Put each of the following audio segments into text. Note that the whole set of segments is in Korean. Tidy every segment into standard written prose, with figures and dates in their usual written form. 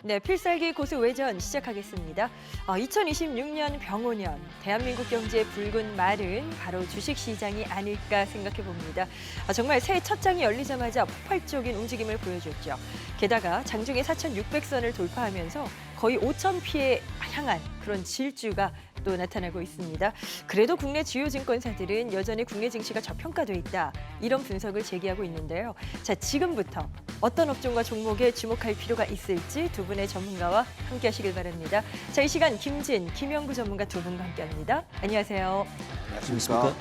네, 필살기 고수 외전 시작하겠습니다. 2026년 병오년, 대한민국 경제의 붉은 말은 바로 주식시장이 아닐까 생각해 봅니다. 정말 새해 첫 장이 열리자마자 폭발적인 움직임을 보여줬죠. 게다가 장중에 4,600선을 돌파하면서 거의 5,000피에 향한 그런 질주가 또 나타나고 있습니다. 그래도 국내 주요 증권사들은 여전히 국내 증시가 저평가돼 있다. 이런 분석을 제기하고 있는데요. 자, 지금부터 어떤 업종과 종목에 주목할 필요가 있을지 두 분의 전문가와 함께 하시길 바랍니다. 자, 이 시간 김진, 김영구 전문가 두 분과 함께합니다. 안녕하세요. 안녕하십니까?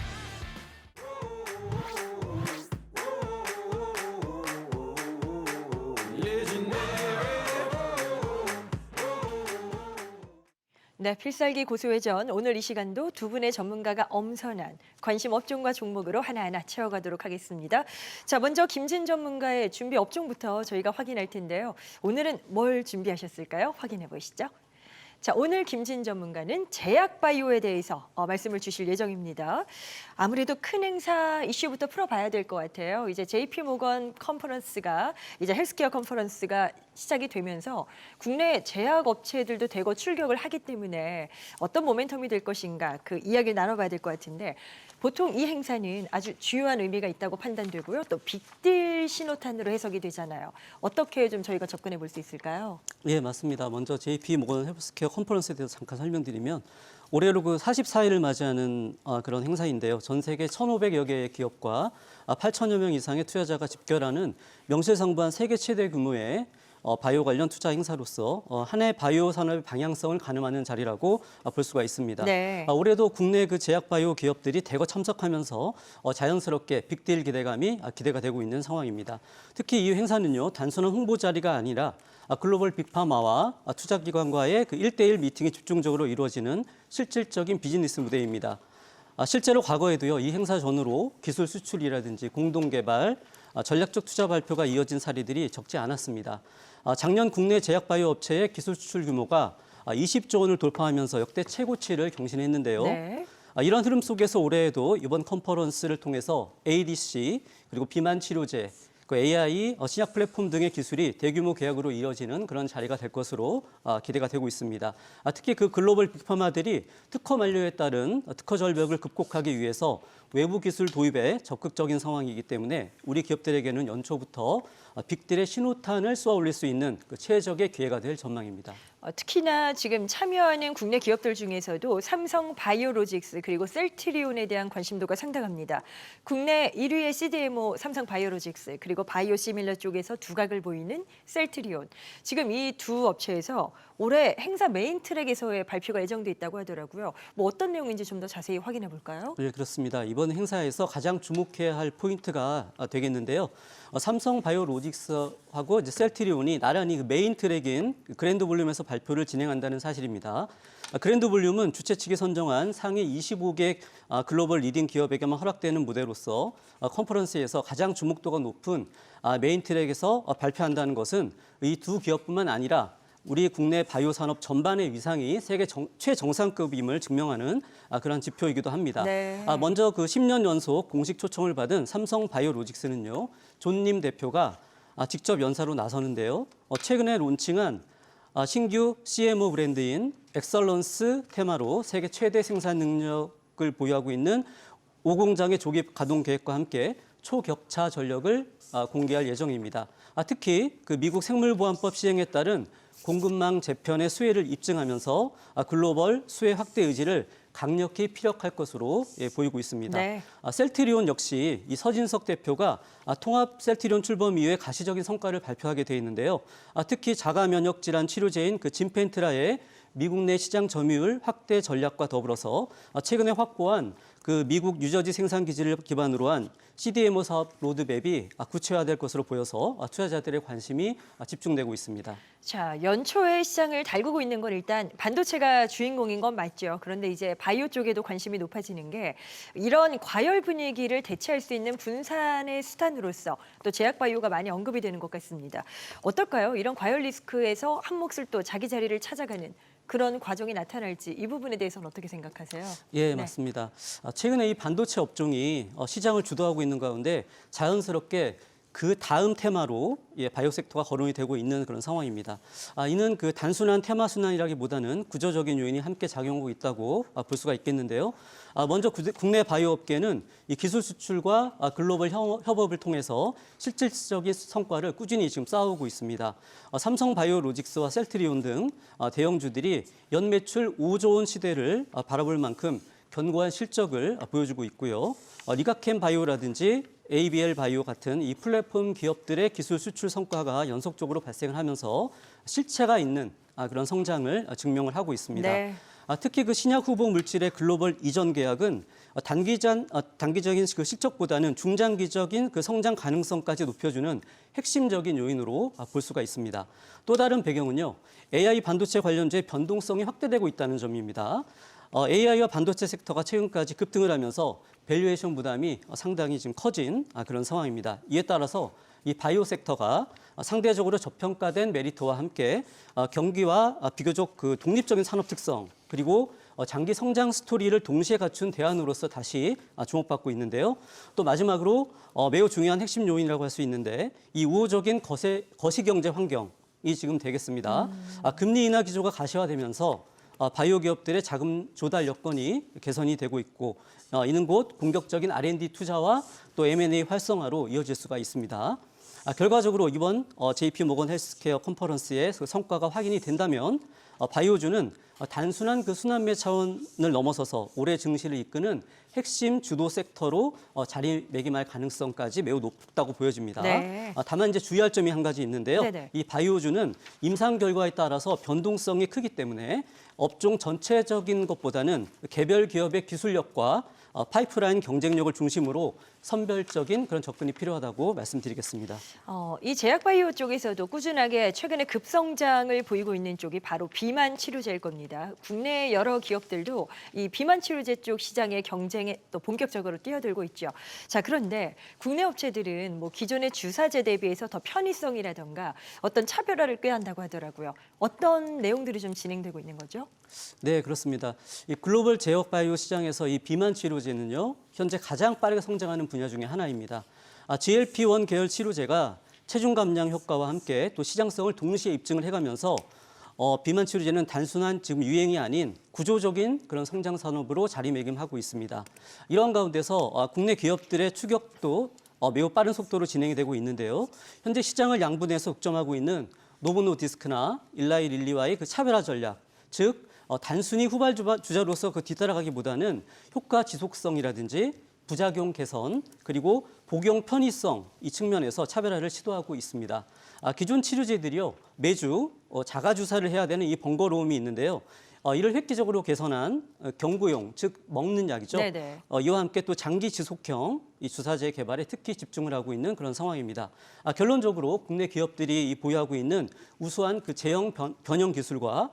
네, 필살기 고수회전 오늘 이 시간도 두 분의 전문가가 엄선한 관심 업종과 종목으로 하나하나 채워가도록 하겠습니다. 자, 먼저 김진 전문가의 준비 업종부터 저희가 확인할 텐데요. 오늘은 뭘 준비하셨을까요? 확인해 보시죠. 자, 오늘 김진 전문가는 제약바이오에 대해서 말씀을 주실 예정입니다. 아무래도 큰 행사 이슈부터 풀어봐야 될 것 같아요. 이제 JP모건 컨퍼런스가 이제 헬스케어 컨퍼런스가 시작이 되면서 국내 제약 업체들도 대거 출격을 하기 때문에 어떤 모멘텀이 될 것인가 그 이야기를 나눠봐야 될 것 같은데 보통 이 행사는 아주 주요한 의미가 있다고 판단되고요. 또 빅딜 신호탄으로 해석이 되잖아요. 어떻게 좀 저희가 접근해 볼 수 있을까요? 예, 맞습니다. 먼저 JP모건 헬스케어 컨퍼런스에 대해서 잠깐 설명드리면 올해로 그 44일을 맞이하는 그런 행사인데요. 전 세계 1,500여 개의 기업과 8천여 명 이상의 투자자가 집결하는 명실상부한 세계 최대 규모의 바이오 관련 투자 행사로서 한 해 바이오 산업의 방향성을 가늠하는 자리라고 볼 수가 있습니다. 네. 올해도 국내 그 제약 바이오 기업들이 대거 참석하면서 자연스럽게 빅딜 기대가 되고 있는 상황입니다. 특히 이 행사는요, 단순한 홍보 자리가 아니라 글로벌 빅파마와 투자기관과의 그 1대1 미팅이 집중적으로 이루어지는 실질적인 비즈니스 무대입니다. 실제로 과거에도요, 이 행사 전후로 기술 수출이라든지 공동개발, 전략적 투자 발표가 이어진 사례들이 적지 않았습니다. 작년 국내 제약 바이오 업체의 기술 수출 규모가 20조 원을 돌파하면서 역대 최고치를 경신했는데요. 네. 이런 흐름 속에서 올해에도 이번 컨퍼런스를 통해서 ADC 그리고 비만 치료제, 그 AI, 신약 플랫폼 등의 기술이 대규모 계약으로 이어지는 그런 자리가 될 것으로 기대가 되고 있습니다. 특히 그 글로벌 빅파마들이 특허 만료에 따른 특허 절벽을 극복하기 위해서 외부 기술 도입에 적극적인 상황이기 때문에 우리 기업들에게는 연초부터 빅딜의 신호탄을 쏘아 올릴 수 있는 그 최적의 기회가 될 전망입니다. 특히나 지금 참여하는 국내 기업들 중에서도 삼성 바이오로직스 그리고 셀트리온에 대한 관심도가 상당합니다. 국내 1위의 CDMO 삼성 바이오로직스 그리고 바이오시밀러 쪽에서 두각을 보이는 셀트리온. 지금 이 두 업체에서 올해 행사 메인 트랙에서의 발표가 예정돼 있다고 하더라고요. 뭐 어떤 내용인지 좀 더 자세히 확인해 볼까요? 네, 그렇습니다. 이번 행사에서 가장 주목해야 할 포인트가 되겠는데요. 삼성 바이오로직스하고 이제 셀트리온이 나란히 그 메인 트랙인 그랜드 볼륨에서 발표를 진행한다는 사실입니다. 그랜드 볼륨은 주최 측이 선정한 상위 25개 글로벌 리딩 기업에게만 허락되는 무대로서 컨퍼런스에서 가장 주목도가 높은 메인 트랙에서 발표한다는 것은 이 두 기업뿐만 아니라 우리 국내 바이오 산업 전반의 위상이 세계 최정상급임을 증명하는 그런 지표이기도 합니다. 네. 먼저 그 10년 연속 공식 초청을 받은 삼성 바이오로직스는요, 존님 대표가 직접 연사로 나서는데요. 최근에 론칭한 신규 CMO 브랜드인 엑설런스 테마로 세계 최대 생산 능력을 보유하고 있는 5공장의 조기 가동 계획과 함께 초격차 전력을 공개할 예정입니다. 특히 그 미국 생물보안법 시행에 따른 공급망 재편의 수혜를 입증하면서 글로벌 수혜 확대 의지를 강력히 피력할 것으로 보이고 있습니다. 네. 셀트리온 역시 이 서진석 대표가 통합 셀트리온 출범 이후에 가시적인 성과를 발표하게 돼 있는데요. 특히 자가 면역 질환 치료제인 그 진펜트라의 미국 내 시장 점유율 확대 전략과 더불어서 최근에 확보한 그 미국 뉴저지 생산 기지를 기반으로 한 CDMO 사업 로드맵이 구체화될 것으로 보여서 투자자들의 관심이 집중되고 있습니다. 자, 연초에 시장을 달구고 있는 건 일단 반도체가 주인공인 건 맞죠. 그런데 이제 바이오 쪽에도 관심이 높아지는 게 이런 과열 분위기를 대체할 수 있는 분산의 수단으로서 또 제약 바이오가 많이 언급이 되는 것 같습니다. 어떨까요? 이런 과열 리스크에서 한 몫을 또 자기 자리를 찾아가는 그런 과정이 나타날지 이 부분에 대해서는 어떻게 생각하세요? 예, 네. 맞습니다. 최근에 이 반도체 업종이 시장을 주도하고 있는 가운데 자연스럽게 그 다음 테마로 바이오 섹터가 거론이 되고 있는 그런 상황입니다. 이는 그 단순한 테마 순환이라기보다는 구조적인 요인이 함께 작용하고 있다고 볼 수가 있겠는데요. 먼저 국내 바이오 업계는 이 기술 수출과 글로벌 협업을 통해서 실질적인 성과를 꾸준히 지금 쌓아오고 있습니다. 삼성 바이오로직스와 셀트리온 등 대형주들이 연 매출 5조 원 시대를 바라볼 만큼 견고한 실적을 보여주고 있고요. 리가캠 바이오라든지 ABL 바이오 같은 이 플랫폼 기업들의 기술 수출 성과가 연속적으로 발생을 하면서 실체가 있는 그런 성장을 증명을 하고 있습니다. 네. 특히 그 신약 후보 물질의 글로벌 이전 계약은 단기적인 그 실적보다는 중장기적인 그 성장 가능성까지 높여주는 핵심적인 요인으로 볼 수가 있습니다. 또 다른 배경은요, AI 반도체 관련주의 변동성이 확대되고 있다는 점입니다. AI와 반도체 섹터가 최근까지 급등을 하면서 밸류에이션 부담이 상당히 지금 커진 그런 상황입니다. 이에 따라서 이 바이오 섹터가 상대적으로 저평가된 메리트와 함께 경기와 비교적 그 독립적인 산업 특성 그리고 장기 성장 스토리를 동시에 갖춘 대안으로서 다시 주목받고 있는데요. 또 마지막으로 매우 중요한 핵심 요인이라고 할 수 있는데 이 우호적인 거시경제 환경이 지금 되겠습니다. 금리 인하 기조가 가시화되면서 바이오 기업들의 자금 조달 여건이 개선이 되고 있고 이는 곧 공격적인 R&D 투자와 또 M&A 활성화로 이어질 수가 있습니다. 결과적으로 이번 JP 모건 헬스케어 컨퍼런스의 그 성과가 확인이 된다면 바이오주는 단순한 그 순환매 차원을 넘어서서 올해 증시를 이끄는 핵심 주도 섹터로 자리매김할 가능성까지 매우 높다고 보여집니다. 네. 다만 이제 주의할 점이 한 가지 있는데요. 네네. 이 바이오주는 임상 결과에 따라서 변동성이 크기 때문에 업종 전체적인 것보다는 개별 기업의 기술력과 파이프라인 경쟁력을 중심으로 선별적인 그런 접근이 필요하다고 말씀드리겠습니다. 이 제약바이오 쪽에서도 꾸준하게 최근에 급성장을 보이고 있는 쪽이 바로 비만 치료제일 겁니다. 국내 여러 기업들도 이 비만 치료제 쪽 시장의 경쟁에 또 본격적으로 뛰어들고 있죠. 자, 그런데 국내 업체들은 뭐 기존의 주사제 대비해서 더 편의성이라던가 어떤 차별화를 꾀한다고 하더라고요. 어떤 내용들이 좀 진행되고 있는 거죠? 네, 그렇습니다. 이 글로벌 제약 바이오 시장에서 이 비만 치료제는요, 현재 가장 빠르게 성장하는 분야 중에 하나입니다. GLP-1 계열 치료제가 체중 감량 효과와 함께 또 시장성을 동시에 입증을 해가면서 비만 치료제는 단순한 지금 유행이 아닌 구조적인 그런 성장 산업으로 자리매김하고 있습니다. 이런 가운데서 국내 기업들의 추격도 매우 빠른 속도로 진행이 되고 있는데요. 현재 시장을 양분해서 독점하고 있는 노보노디스크나 일라이 릴리와의 그 차별화 전략, 즉 단순히 후발주자로서 그 뒤따라가기보다는 효과 지속성이라든지 부작용 개선 그리고 복용 편의성 이 측면에서 차별화를 시도하고 있습니다. 기존 치료제들이요 매주 자가 주사를 해야 되는 이 번거로움이 있는데요. 이를 획기적으로 개선한 경구용 즉 먹는 약이죠. 네네. 이와 함께 또 장기 지속형 이 주사제 개발에 특히 집중을 하고 있는 그런 상황입니다. 결론적으로 국내 기업들이 보유하고 있는 우수한 그 제형 변형 기술과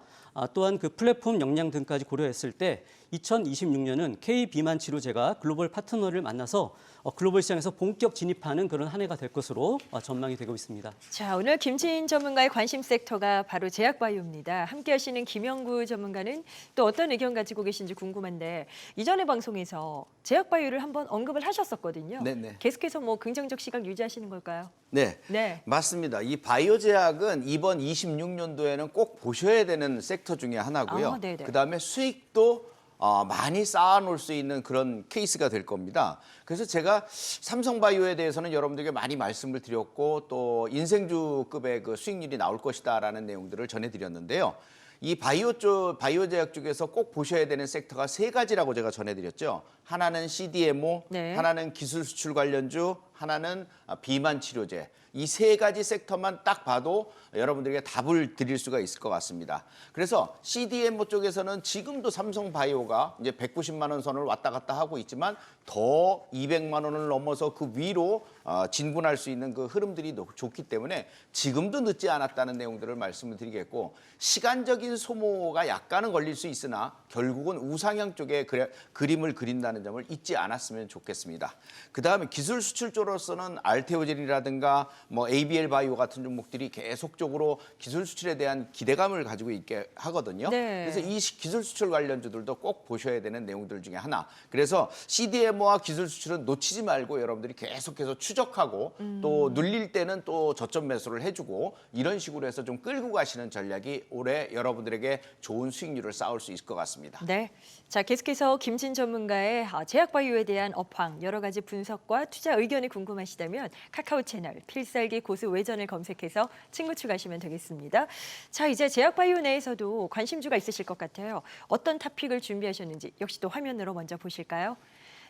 또한 그 플랫폼 역량 등까지 고려했을 때 2026년은 K 비만 치료제가 글로벌 파트너를 만나서 글로벌 시장에서 본격 진입하는 그런 한 해가 될 것으로 전망이 되고 있습니다. 자, 오늘 김치인 전문가의 관심 섹터가 바로 제약바이오입니다. 함께 하시는 김영구 전문가는 또 어떤 의견 가지고 계신지 궁금한데 이전에 방송에서 제약바이오를 한번 언급을 하셨었거든요. 네네. 계속해서 뭐 긍정적 시각 유지하시는 걸까요? 네, 네. 맞습니다. 이 바이오 제약은 이번 26년도에는 꼭 보셔야 되는 섹터 중에 하나고요. 네네. 그다음에 수익도 많이 쌓아놓을 수 있는 그런 케이스가 될 겁니다. 그래서 제가 삼성바이오에 대해서는 여러분들에게 많이 말씀을 드렸고 또 인생주급의 그 수익률이 나올 것이다라는 내용들을 전해드렸는데요. 이 바이오 제약 쪽에서 꼭 보셔야 되는 섹터가 세 가지라고 제가 전해드렸죠. 하나는 CDMO, 네. 하나는 기술 수출 관련주, 하나는 비만 치료제. 이 세 가지 섹터만 딱 봐도 여러분들에게 답을 드릴 수가 있을 것 같습니다. 그래서 CDMO 쪽에서는 지금도 삼성바이오가 이제 190만 원 선을 왔다 갔다 하고 있지만 더 200만 원을 넘어서 그 위로 진군할 수 있는 그 흐름들이 좋기 때문에 지금도 늦지 않았다는 내용들을 말씀을 드리겠고 시간적인 소모가 약간은 걸릴 수 있으나 결국은 우상향 쪽에 그림을 그린다는 점을 잊지 않았으면 좋겠습니다. 그다음에 기술 수출 쪽으로 실적으로서는 알테오젠이라든가 뭐 ABL 바이오 같은 종목들이 계속적으로 기술 수출에 대한 기대감을 가지고 있게 하거든요. 네. 그래서 이 기술 수출 관련주들도 꼭 보셔야 되는 내용들 중에 하나. 그래서 CDMO와 기술 수출은 놓치지 말고 여러분들이 계속해서 추적하고 또 눌릴 때는 또 저점 매수를 해주고 이런 식으로 해서 좀 끌고 가시는 전략이 올해 여러분들에게 좋은 수익률을 쌓을 수 있을 것 같습니다. 네. 자, 계속해서 김진 전문가의 제약바이오에 대한 업황, 여러 가지 분석과 투자 의견이 궁금하시다면 카카오 채널 필살기 고수 외전을 검색해서 친구 추가하시면 되겠습니다. 자, 이제 제약바이오 내에서도 관심주가 있으실 것 같아요. 어떤 토픽을 준비하셨는지 역시 또 화면으로 먼저 보실까요?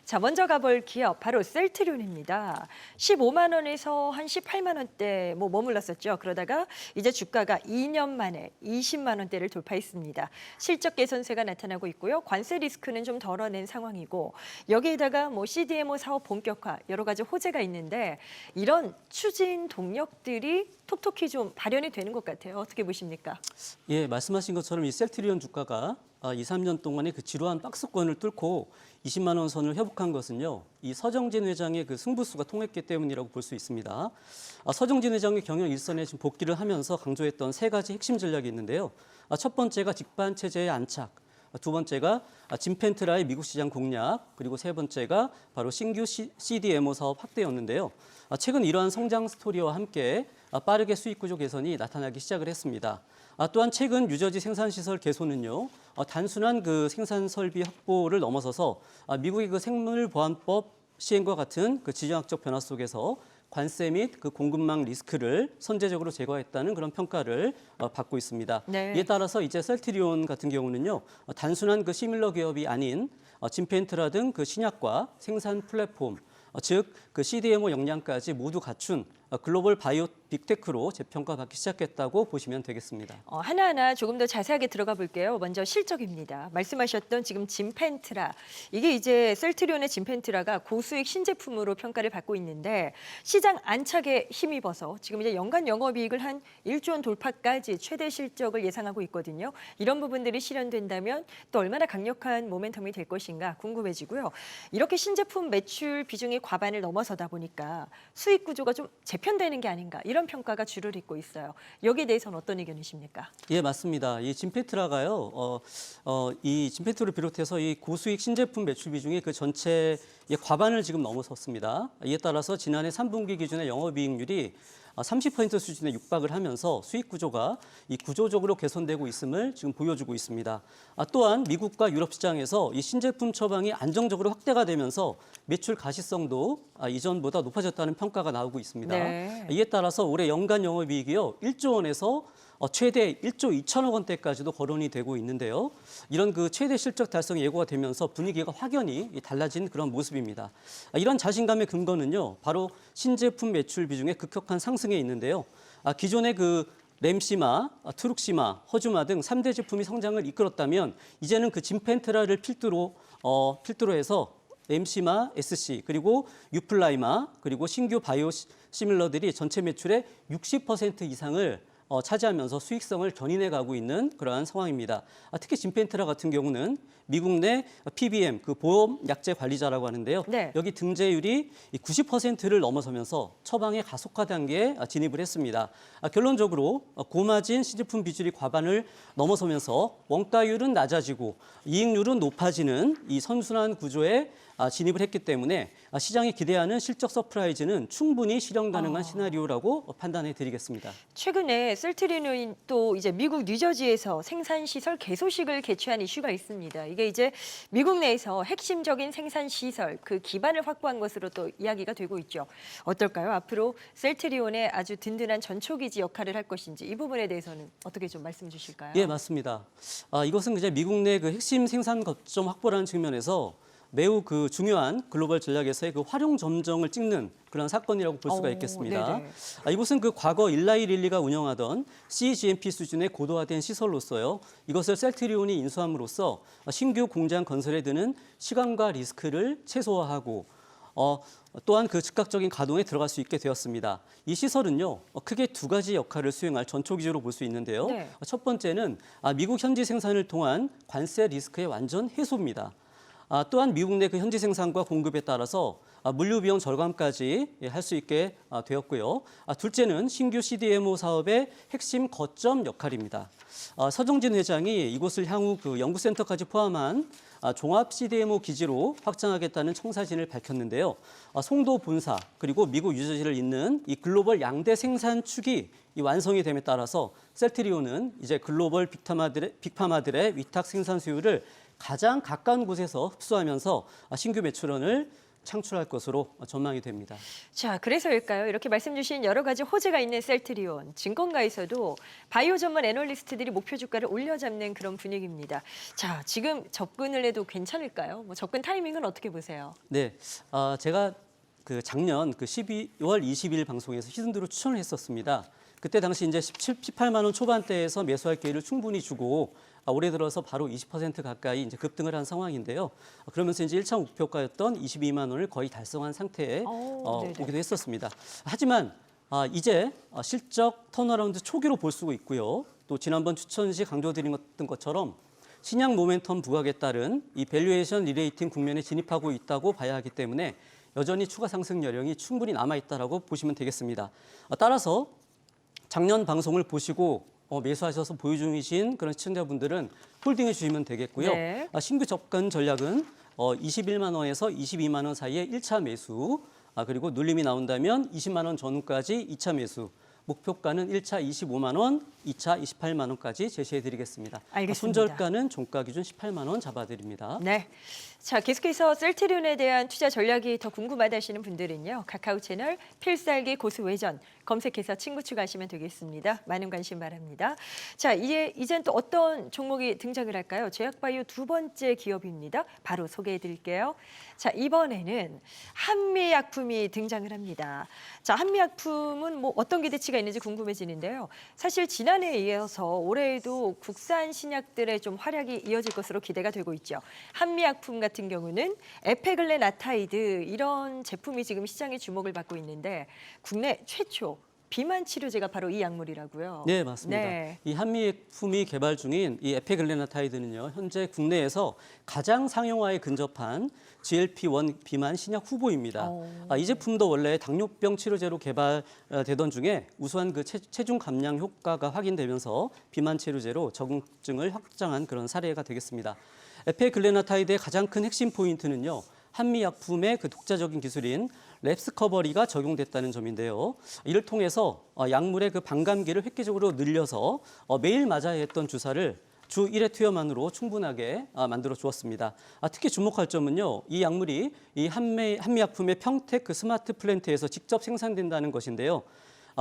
자, 먼저 가볼 기업 바로 셀트리온입니다. 15만 원에서 한 18만 원대 머물렀었죠. 그러다가 이제 주가가 2년 만에 20만 원대를 돌파했습니다. 실적 개선세가 나타나고 있고요. 관세 리스크는 좀 덜어낸 상황이고 여기에다가 CDMO 사업 본격화 여러 가지 호재가 있는데 이런 추진 동력들이 톡톡히 좀 발현이 되는 것 같아요. 어떻게 보십니까? 예, 말씀하신 것처럼 이 셀트리온 주가가 2, 3년 동안의 그 지루한 박스권을 뚫고 20만 원 선을 회복한 것은요. 이 서정진 회장의 그 승부수가 통했기 때문이라고 볼 수 있습니다. 서정진 회장의 경영 일선에 지금 복귀를 하면서 강조했던 세 가지 핵심 전략이 있는데요. 첫 번째가 직반 체제의 안착, 두 번째가 진펜트라의 미국 시장 공략, 그리고 세 번째가 바로 신규 CDMO 사업 확대였는데요. 최근 이러한 성장 스토리와 함께 빠르게 수익 구조 개선이 나타나기 시작을 했습니다. 또한 최근 유저지 생산시설 개소는요, 단순한 그 생산 설비 확보를 넘어서서 미국의 그 생물보안법 시행과 같은 그 지정학적 변화 속에서 관세 및 그 공급망 리스크를 선제적으로 제거했다는 그런 평가를 받고 있습니다. 네. 이에 따라서 이제 셀트리온 같은 경우는요, 단순한 그 시밀러 기업이 아닌 진펜트라 등 그 신약과 생산 플랫폼, 즉 그 CDMO 역량까지 모두 갖춘 글로벌 바이오 빅테크로 재평가받기 시작했다고 보시면 되겠습니다. 하나하나 조금 더 자세하게 들어가 볼게요. 먼저 실적입니다. 말씀하셨던 지금 진펜트라. 이게 이제 셀트리온의 진펜트라가 고수익 신제품으로 평가를 받고 있는데 시장 안착에 힘입어서 지금 이제 연간 영업이익을 한 1조 원 돌파까지 최대 실적을 예상하고 있거든요. 이런 부분들이 실현된다면 또 얼마나 강력한 모멘텀이 될 것인가 궁금해지고요. 이렇게 신제품 매출 비중이 과반을 넘어서다 보니까 수익 구조가 좀 재편되는 게 아닌가 이런 평가가 주를 잇고 있어요. 여기에 대해서는 어떤 의견이십니까? 예, 맞습니다. 이 진페트라가요, 이 진페트를 비롯해서 이 고수익 신제품 매출 비중이 그 전체의 과반을 지금 넘어섰습니다. 이에 따라서 지난해 3분기 기준의 영업이익률이 30% 수준에 육박을 하면서 수익 구조가 이 구조적으로 개선되고 있음을 지금 보여주고 있습니다. 또한 미국과 유럽 시장에서 이 신제품 처방이 안정적으로 확대가 되면서 매출 가시성도 이전보다 높아졌다는 평가가 나오고 있습니다. 네. 이에 따라서 올해 연간 영업이익이요 1조 원에서 최대 1조 2천억 원대까지도 거론이 되고 있는데요. 이런 그 최대 실적 달성이 예고가 되면서 분위기가 확연히 달라진 그런 모습입니다. 이런 자신감의 근거는요, 바로 신제품 매출 비중의 급격한 상승에 있는데요. 기존의 그 램시마, 트룩시마, 허주마 등 3대 제품이 성장을 이끌었다면 이제는 그 진펜트라를 필두로 해서 램시마, SC, 그리고 유플라이마, 그리고 신규 바이오 시밀러들이 전체 매출의 60% 이상을 차지하면서 수익성을 견인해 가고 있는 그러한 상황입니다. 특히 진펜트라 같은 경우는 미국 내 PBM, 그 보험 약제 관리자라고 하는데요. 네. 여기 등재율이 90%를 넘어서면서 처방의 가속화 단계에 진입을 했습니다. 결론적으로 고마진 신제품 비율이 과반을 넘어서면서 원가율은 낮아지고 이익률은 높아지는 이 선순환 구조에 진입을 했기 때문에 시장이 기대하는 실적 서프라이즈는 충분히 실현 가능한 시나리오라고 판단해 드리겠습니다. 최근에 셀트리온이 또 이제 미국 뉴저지에서 생산 시설 개소식을 개최한 이슈가 있습니다. 이게 이제 미국 내에서 핵심적인 생산 시설 그 기반을 확보한 것으로 또 이야기가 되고 있죠. 어떨까요? 앞으로 셀트리온의 아주 든든한 전초기지 역할을 할 것인지 이 부분에 대해서는 어떻게 좀 말씀 주실까요? 예, 맞습니다. 이것은 이제 미국 내 그 핵심 생산 거점 확보라는 측면에서 매우 그 중요한 글로벌 전략에서의 그 활용 점정을 찍는 그런 사건이라고 볼 수가 있겠습니다. 이곳은 그 과거 일라이릴리가 운영하던 CGMP 수준의 고도화된 시설로서요. 이것을 셀트리온이 인수함으로써 신규 공장 건설에 드는 시간과 리스크를 최소화하고 또한 그 즉각적인 가동에 들어갈 수 있게 되었습니다. 이 시설은요, 크게 두 가지 역할을 수행할 전초기지로 볼 수 있는데요. 네. 첫 번째는 미국 현지 생산을 통한 관세 리스크의 완전 해소입니다. 또한 미국 내 그 현지 생산과 공급에 따라서 물류 비용 절감까지 할 수 있게 되었고요. 둘째는 신규 CDMO 사업의 핵심 거점 역할입니다. 서정진 회장이 이곳을 향후 그 연구센터까지 포함한 종합 CDMO 기지로 확장하겠다는 청사진을 밝혔는데요. 송도 본사 그리고 미국 뉴저지를 잇는 이 글로벌 양대 생산축이 이 완성이 됨에 따라서 셀트리온은 이제 글로벌 빅파마들의 위탁 생산 수요를 가장 가까운 곳에서 흡수하면서 신규 매출원을 창출할 것으로 전망이 됩니다. 자, 그래서일까요? 이렇게 말씀 주신 여러 가지 호재가 있는 셀트리온. 증권가에서도 바이오 전문 애널리스트들이 목표 주가를 올려잡는 그런 분위기입니다. 자, 지금 접근을 해도 괜찮을까요? 뭐 접근 타이밍은 어떻게 보세요? 네, 제가 그 작년 그 12월 20일 방송에서 시즌2로 추천을 했었습니다. 그때 당시 이제 18만 원 초반대에서 매수할 기회를 충분히 주고 올해 들어서 바로 20% 가까이 이제 급등을 한 상황인데요. 그러면서 이제 1차 목표가였던 22만 원을 거의 달성한 상태에 오기도 했었습니다. 하지만 이제 실적 턴어라운드 초기로 볼 수 있고요. 또 지난번 추천 시 강조드린 것처럼 신약 모멘텀 부각에 따른 이 밸류에이션 리레이팅 국면에 진입하고 있다고 봐야 하기 때문에 여전히 추가 상승 여력이 충분히 남아 있다라고 보시면 되겠습니다. 따라서 작년 방송을 보시고 매수하셔서 보유 중이신 그런 시청자분들은 홀딩해 주시면 되겠고요. 네. 신규 접근 전략은 21만 원에서 22만 원 사이에 1차 매수, 그리고 눌림이 나온다면 20만 원 전후까지 2차 매수, 목표가는 1차 25만 원, 2차 28만 원까지 제시해 드리겠습니다. 알겠습니다. 손절가는 종가 기준 18만 원 잡아드립니다. 네. 자, 계속해서 셀트리온에 대한 투자 전략이 더 궁금하다 하시는 분들은요. 카카오 채널 필살기 고수외전 검색해서 친구 추가하시면 되겠습니다. 많은 관심 바랍니다. 자, 이젠 또 어떤 종목이 등장을 할까요? 제약바이오 두 번째 기업입니다. 바로 소개해 드릴게요. 자, 이번에는 한미약품이 등장을 합니다. 자, 한미약품은 뭐 어떤 기대치가 있는지 궁금해지는데요. 사실 지난해에 이어서 올해에도 국산 신약들의 좀 활약이 이어질 것으로 기대가 되고 있죠. 한미약품 같은 경우는 에페글레나타이드 이런 제품이 지금 시장의 주목을 받고 있는데 국내 최초 비만 치료제가 바로 이 약물이라고요. 네, 맞습니다. 네. 이 한미약품이 개발 중인 이 에페글레나타이드는요, 현재 국내에서 가장 상용화에 근접한 GLP-1 비만 신약 후보입니다. 이 제품도 원래 당뇨병 치료제로 개발되던 중에 우수한 그 체중 감량 효과가 확인되면서 비만 치료제로 적응증을 확장한 그런 사례가 되겠습니다. 에페글레나타이드의 가장 큰 핵심 포인트는요, 한미약품의 그 독자적인 기술인 랩스커버리가 적용됐다는 점인데요. 이를 통해서 약물의 그 반감기를 획기적으로 늘려서 매일 맞아야 했던 주사를 주 1회 투여만으로 충분하게 만들어 주었습니다. 특히 주목할 점은요, 이 약물이 이 한미약품의 평택 그 스마트 플랜트에서 직접 생산된다는 것인데요.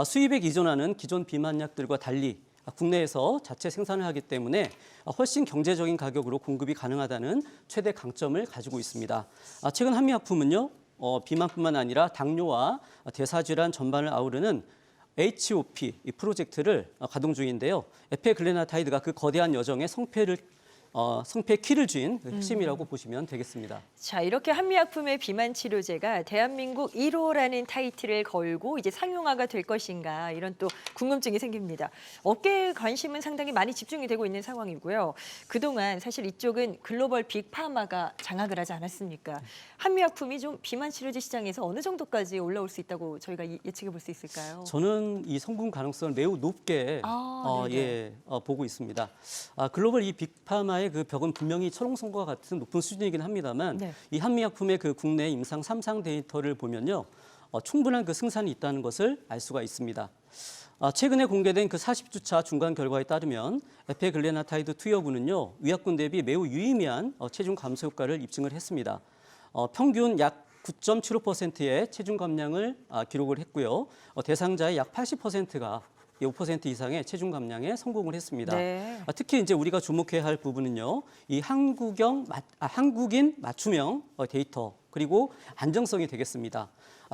수입에 기존하는 기존 비만약들과 달리 국내에서 자체 생산을 하기 때문에 훨씬 경제적인 가격으로 공급이 가능하다는 최대 강점을 가지고 있습니다. 최근 한미약품은요, 비만뿐만 아니라 당뇨와 대사질환 전반을 아우르는 HOP 이 프로젝트를 가동 중인데요. 에페글레나타이드가 그 거대한 여정의 성패의 키를 쥔 핵심이라고 보시면 되겠습니다. 자, 이렇게 한미약품의 비만 치료제가 대한민국 1호라는 타이틀을 걸고 이제 상용화가 될 것인가 이런 또 궁금증이 생깁니다. 업계의 관심은 상당히 많이 집중이 되고 있는 상황이고요. 그동안 사실 이쪽은 글로벌 빅파마가 장악을 하지 않았습니까? 한미약품이 좀 비만 치료제 시장에서 어느 정도까지 올라올 수 있다고 저희가 예측해 볼 수 있을까요? 저는 이 성공 가능성을 매우 높게 보고 있습니다. 글로벌 이 빅파마의 그 벽은 분명히 철옹성과 같은 높은 수준이긴 합니다만 네. 이 한미약품의 그 국내 임상 3상 데이터를 보면요, 충분한 그 승산이 있다는 것을 알 수가 있습니다. 최근에 공개된 그 40주차 중간 결과에 따르면 에페글레나타이드 투여분은요, 위약군 대비 매우 유의미한 체중 감소 효과를 입증을 했습니다. 평균 약 9.75%의 체중 감량을 기록을 했고요. 대상자의 약 80%가 5% 이상의 체중 감량에 성공을 했습니다. 네. 특히 이제 우리가 주목해야 할 부분은요, 이 한국인 맞춤형 데이터 그리고 안정성이 되겠습니다.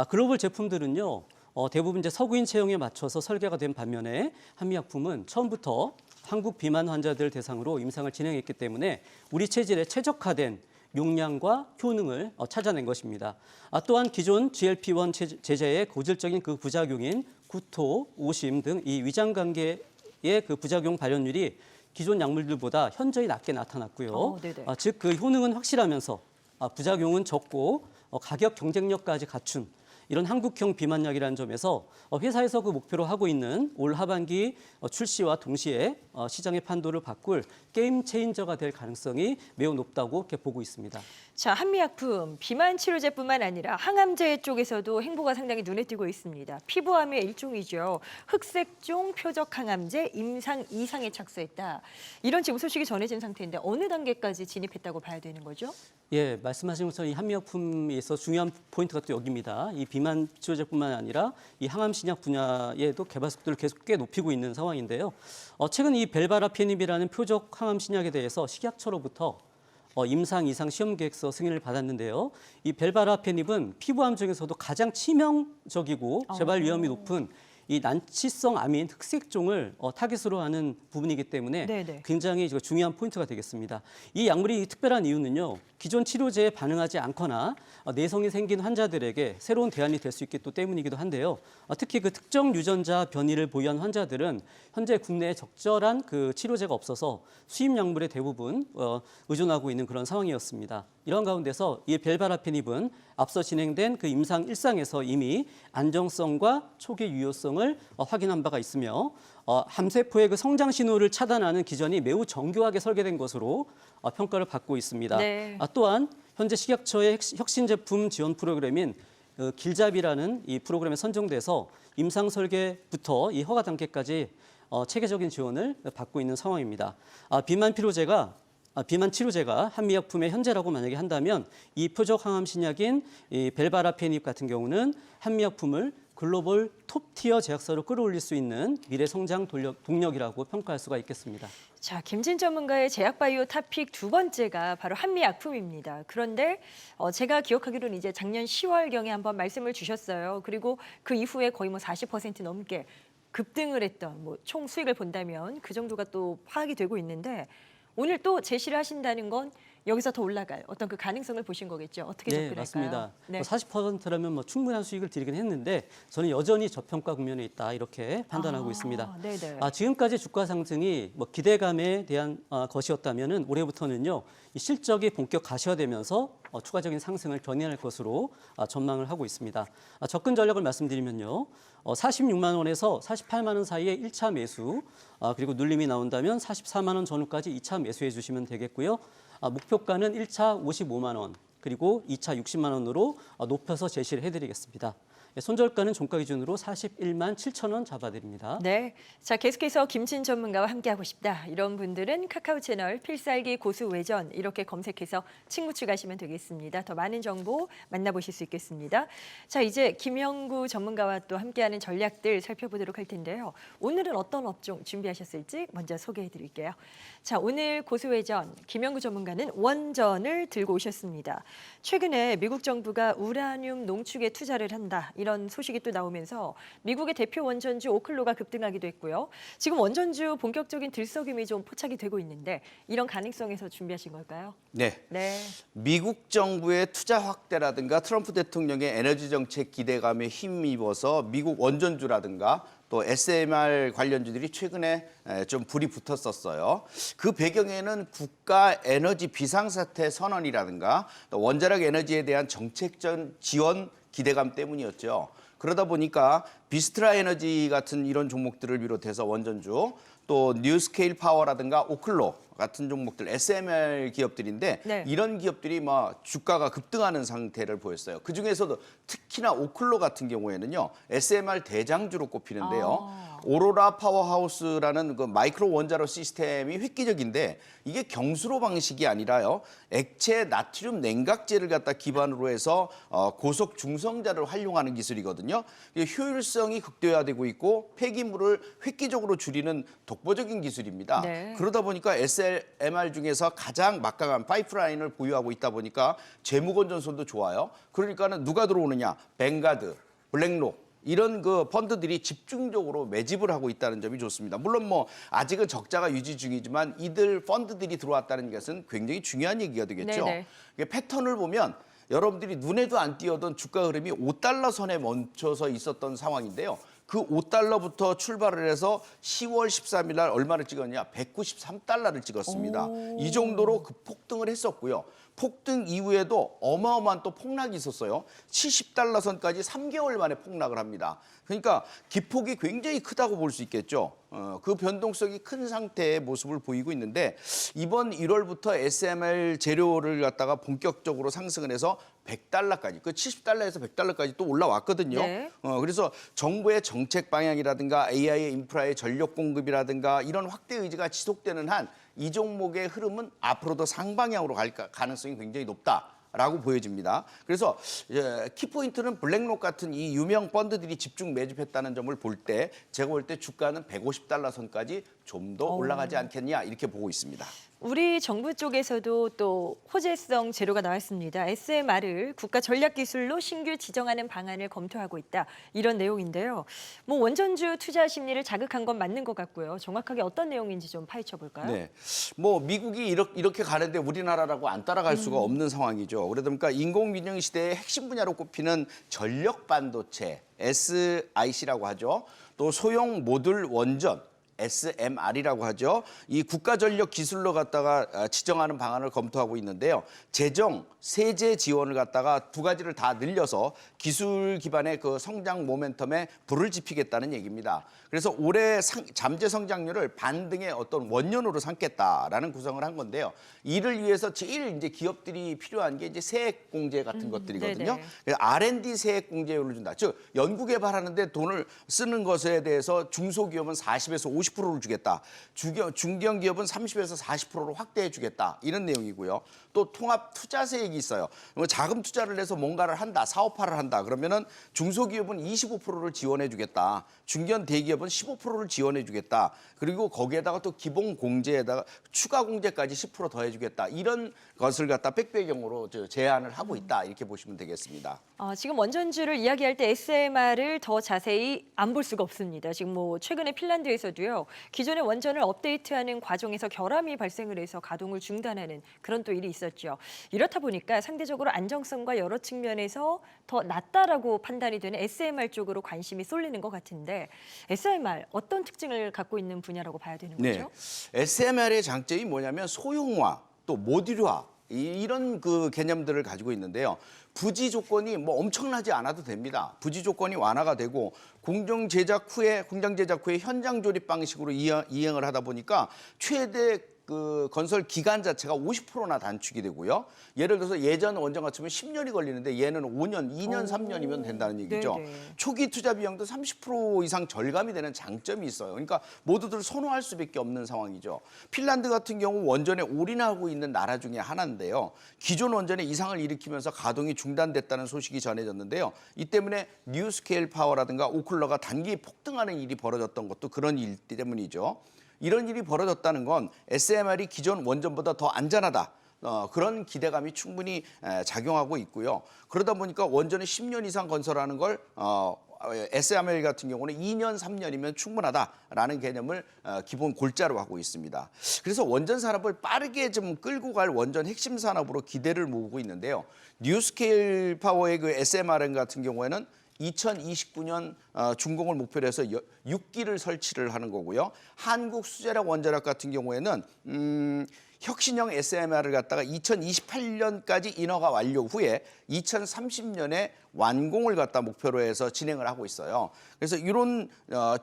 글로벌 제품들은요, 대부분 이제 서구인 체형에 맞춰서 설계가 된 반면에 한미약품은 처음부터 한국 비만 환자들 대상으로 임상을 진행했기 때문에 우리 체질에 최적화된 용량과 효능을 찾아낸 것입니다. 또한 기존 GLP-1 제제의 고질적인 그 부작용인 구토, 오심 등 이 위장관계의 그 부작용 발현율이 기존 약물들보다 현저히 낮게 나타났고요. 네네. 즉 그 효능은 확실하면서 부작용은 적고 가격 경쟁력까지 갖춘 이런 한국형 비만약이라는 점에서 회사에서 그 목표로 하고 있는 올 하반기 출시와 동시에 시장의 판도를 바꿀 게임 체인저가 될 가능성이 매우 높다고 이렇게 보고 있습니다. 자, 한미약품 비만 치료제뿐만 아니라 항암제 쪽에서도 행보가 상당히 눈에 띄고 있습니다. 피부암의 일종이죠. 흑색종 표적 항암제 임상 2상에 착수했다. 이런 지금 소식이 전해진 상태인데 어느 단계까지 진입했다고 봐야 되는 거죠? 예, 말씀하신 것처럼 이 한미약품에서 중요한 포인트가 또 여기입니다. 이 비만 치료제뿐만 아니라 이 항암 신약 분야에도 개발 속도를 계속 꽤 높이고 있는 상황인데요. 최근 이 벨바라페닙이라는 표적 항암 신약에 대해서 식약처로부터 임상 이상 시험 계획서 승인을 받았는데요. 이 벨바라페닙은 피부암 중에서도 가장 치명적이고 재발 위험이 높은 이 난치성 암인 흑색종을 타깃으로 하는 부분이기 때문에 네네. 굉장히 중요한 포인트가 되겠습니다. 이 약물이 특별한 이유는요. 기존 치료제에 반응하지 않거나 내성이 생긴 환자들에게 새로운 대안이 될 수 있기 때문이기도 한데요. 특히 그 특정 유전자 변이를 보유한 환자들은 현재 국내에 적절한 그 치료제가 없어서 수입 약물에 대부분 의존하고 있는 그런 상황이었습니다. 이런 가운데서 이 벨바라페닙은 앞서 진행된 그 임상 1상에서 이미 안정성과 초기 유효성을 확인한 바가 있으며 암세포의 그 성장 신호를 차단하는 기전이 매우 정교하게 설계된 것으로 평가를 받고 있습니다. 네. 또한 현재 식약처의 혁신 제품 지원 프로그램인 길잡이라는 이 프로그램에 선정돼서 임상 설계부터 이 허가 단계까지 체계적인 지원을 받고 있는 상황입니다. 비만 치료제가 한미약품의 현재라고 만약에 한다면 이 표적 항암 신약인 이 벨바라페닙 같은 경우는 한미약품을 글로벌 톱티어 제약사로 끌어올릴 수 있는 미래 성장 동력이라고 평가할 수가 있겠습니다. 자, 김진 전문가의 제약바이오 탑픽 두 번째가 바로 한미약품입니다. 그런데 제가 기억하기로는 이제 작년 10월경에 한번 말씀을 주셨어요. 그리고 그 이후에 거의 뭐 40% 넘게 급등을 했던 총 수익을 본다면 그 정도가 또 파악이 되고 있는데 오늘 또 제시를 하신다는 건 여기서 더 올라갈 어떤 그 가능성을 보신 거겠죠. 어떻게 네, 접근할까요? 맞습니다. 네. 40%라면 충분한 수익을 드리긴 했는데 저는 여전히 저평가 국면에 있다 이렇게 판단하고 있습니다. 네네. 지금까지 주가 상승이 기대감에 대한 것이었다면은 올해부터는요 이 실적이 본격 가시화되면서 추가적인 상승을 견인할 것으로 전망을 하고 있습니다. 접근 전략을 말씀드리면요. 46만 원에서 48만 원 사이에 1차 매수, 그리고 눌림이 나온다면 44만 원 전후까지 2차 매수해 주시면 되겠고요. 목표가는 1차 55만 원, 그리고 2차 60만 원으로 높여서 제시를 해드리겠습니다. 손절가는 종가 기준으로 41만 7천 원 잡아드립니다. 네, 자 계속해서 김진 전문가와 함께하고 싶다. 이런 분들은 카카오 채널 필살기 고수 외전 이렇게 검색해서 친구 추가하시면 되겠습니다. 더 많은 정보 만나보실 수 있겠습니다. 자 이제 김영구 전문가와 또 함께하는 전략들 살펴보도록 할 텐데요. 오늘은 어떤 업종 준비하셨을지 먼저 소개해드릴게요. 자 오늘 고수 외전 김영구 전문가는 원전을 들고 오셨습니다. 최근에 미국 정부가 우라늄 농축에 투자를 한다. 이런 소식이 또 나오면서 미국의 대표 원전주 오클로가 급등하기도 했고요. 지금 원전주 본격적인 들썩임이 좀 포착이 되고 있는데 이런 가능성에서 준비하신 걸까요? 네. 네. 미국 정부의 투자 확대라든가 트럼프 대통령의 에너지 정책 기대감에 힘입어서 미국 원전주라든가 또 SMR 관련주들이 최근에 좀 불이 붙었었어요. 그 배경에는 국가 에너지 비상사태 선언이라든가 또 원자력 에너지에 대한 정책적 지원 기대감 때문이었죠. 그러다 보니까 비스트라 에너지 같은 이런 종목들을 비롯해서 원전주, 또 뉴스케일 파워라든가 오클로 같은 종목들 SMR 기업들인데 네. 이런 기업들이 주가가 급등하는 상태를 보였어요. 그 중에서도 특히나 오클로 같은 경우에는요 SMR 대장주로 꼽히는데요. 오로라 파워하우스라는 그 마이크로 원자로 시스템이 획기적인데 이게 경수로 방식이 아니라요 액체 나트륨 냉각제를 갖다 기반으로 해서 고속 중성자를 활용하는 기술이거든요. 효율성이 극대화되고 있고 폐기물을 획기적으로 줄이는 독보적인 기술입니다. 네. 그러다 보니까 SMR 중에서 가장 막강한 파이프라인을 보유하고 있다 보니까 재무건전성도 좋아요. 그러니까는 누가 들어오느냐? 뱅가드, 블랙록 이런 그 펀드들이 집중적으로 매집을 하고 있다는 점이 좋습니다. 물론 아직은 적자가 유지 중이지만 이들 펀드들이 들어왔다는 것은 굉장히 중요한 얘기가 되겠죠. 네네. 패턴을 보면 여러분들이 눈에도 안 띄어던 주가 흐름이 5달러 선에 멈춰서 있었던 상황인데요. 그 5달러부터 출발을 해서 10월 13일 날 얼마를 찍었냐? 193달러를 찍었습니다. 이 정도로 급폭등을 했었고요. 폭등 이후에도 어마어마한 또 폭락이 있었어요. 70달러 선까지 3개월 만에 폭락을 합니다. 그러니까 기폭이 굉장히 크다고 볼 수 있겠죠. 그 변동성이 큰 상태의 모습을 보이고 있는데 이번 1월부터 SMR 재료를 갖다가 본격적으로 상승을 해서 100달러까지, 그 70달러에서 100달러까지 또 올라왔거든요. 네. 그래서 정부의 정책 방향이라든가 AI 인프라의 전력 공급이라든가 이런 확대 의지가 지속되는 한 이 종목의 흐름은 앞으로도 상방향으로 갈 가능성이 굉장히 높다라고 보여집니다. 그래서 키포인트는 블랙록 같은 이 유명 펀드들이 집중 매집했다는 점을 볼 때 제가 볼 때 주가는 150달러 선까지 좀 더 올라가지 않겠냐 이렇게 보고 있습니다. 우리 정부 쪽에서도 또 호재성 재료가 나왔습니다. SMR을 국가 전략 기술로 신규 지정하는 방안을 검토하고 있다. 이런 내용인데요. 뭐 원전주 투자 심리를 자극한 건 맞는 것 같고요. 정확하게 어떤 내용인지 좀 파헤쳐 볼까요? 네, 뭐 미국이 이렇게 가는데 우리나라라고 안 따라갈 수가 없는 상황이죠. 그러다 보니까 인공위성 시대의 핵심 분야로 꼽히는 전력 반도체 SiC라고 하죠. 또 소형 모듈 원전 SMR이라고 하죠. 이 국가 전력 기술로 갖다가 지정하는 방안을 검토하고 있는데요. 재정, 세제 지원을 갖다가 두 가지를 다 늘려서 기술 기반의 그 성장 모멘텀에 불을 지피겠다는 얘기입니다. 그래서 올해 잠재 성장률을 반등의 어떤 원년으로 삼겠다라는 구성을 한 건데요. 이를 위해서 제일 이제 기업들이 필요한 게 이제 세액 공제 같은 것들이거든요. 네네. 그래서 R&D 세액 공제율을 준다. 즉 연구 개발하는데 돈을 쓰는 것에 대해서 중소기업은 40에서 50%를 주겠다. 중견기업은 30에서 40%로 확대해 주겠다. 이런 내용이고요. 또 통합 투자세액이 있어요. 자금 투자를 해서 뭔가를 한다, 사업화를 한다. 그러면은 중소기업은 25%를 지원해 주겠다. 중견 대기업은 15%를 지원해 주겠다. 그리고 거기에다가 또 기본 공제에다가 추가 공제까지 10% 더해 주겠다. 이런 것을 갖다 빽빽형으로 제안을 하고 있다. 이렇게 보시면 되겠습니다. 지금 원전주를 이야기할 때 SMR을 더 자세히 안 볼 수가 없습니다. 지금 뭐 최근에 핀란드에서도요. 기존의 원전을 업데이트하는 과정에서 결함이 발생을 해서 가동을 중단하는 그런 또 일이 있었죠. 이렇다 보니까 상대적으로 안정성과 여러 측면에서 더 낫다라고 판단이 되는 SMR 쪽으로 관심이 쏠리는 것 같은데 SMR 어떤 특징을 갖고 있는 분야라고 봐야 되는 거죠? SMR의 장점이 뭐냐면 소형화, 또 모듈화 이런 그 개념들을 가지고 있는데요. 부지 조건이 뭐 엄청나지 않아도 됩니다. 부지 조건이 완화가 되고 공장 제작 후에 현장 조립 방식으로 이행을 하다 보니까 최대 그 건설 기간 자체가 50%나 단축이 되고요. 예를 들어서 예전 원전 같으면 10년이 걸리는데 얘는 5년, 2년, 3년이면 된다는 얘기죠. 네네. 초기 투자 비용도 30% 이상 절감이 되는 장점이 있어요. 그러니까 모두들 선호할 수밖에 없는 상황이죠. 핀란드 같은 경우 원전에 올인하고 있는 나라 중에 하나인데요. 기존 원전에 이상을 일으키면서 가동이 중단됐다는 소식이 전해졌는데요. 이 때문에 뉴스케일 파워라든가 오클러가 단기 폭등하는 일이 벌어졌던 것도 그런 일 때문이죠. 이런 일이 벌어졌다는 건 SMR이 기존 원전보다 더 안전하다. 그런 기대감이 충분히 작용하고 있고요. 그러다 보니까 원전을 10년 이상 건설하는 걸 SMR 같은 경우는 2년, 3년이면 충분하다라는 개념을 기본 골자로 하고 있습니다. 그래서 원전 산업을 빠르게 좀 끌고 갈 원전 핵심 산업으로 기대를 모으고 있는데요. 뉴스케일 파워의 그 SMR 같은 경우에는 2029년 준공을 목표로 해서 6기를 설치를 하는 거고요. 한국수제력 원자력 같은 경우에는 혁신형 SMR을 갖다가 2028년까지 인허가 완료 후에 2030년에 완공을 갖다 목표로 해서 진행을 하고 있어요. 그래서 이런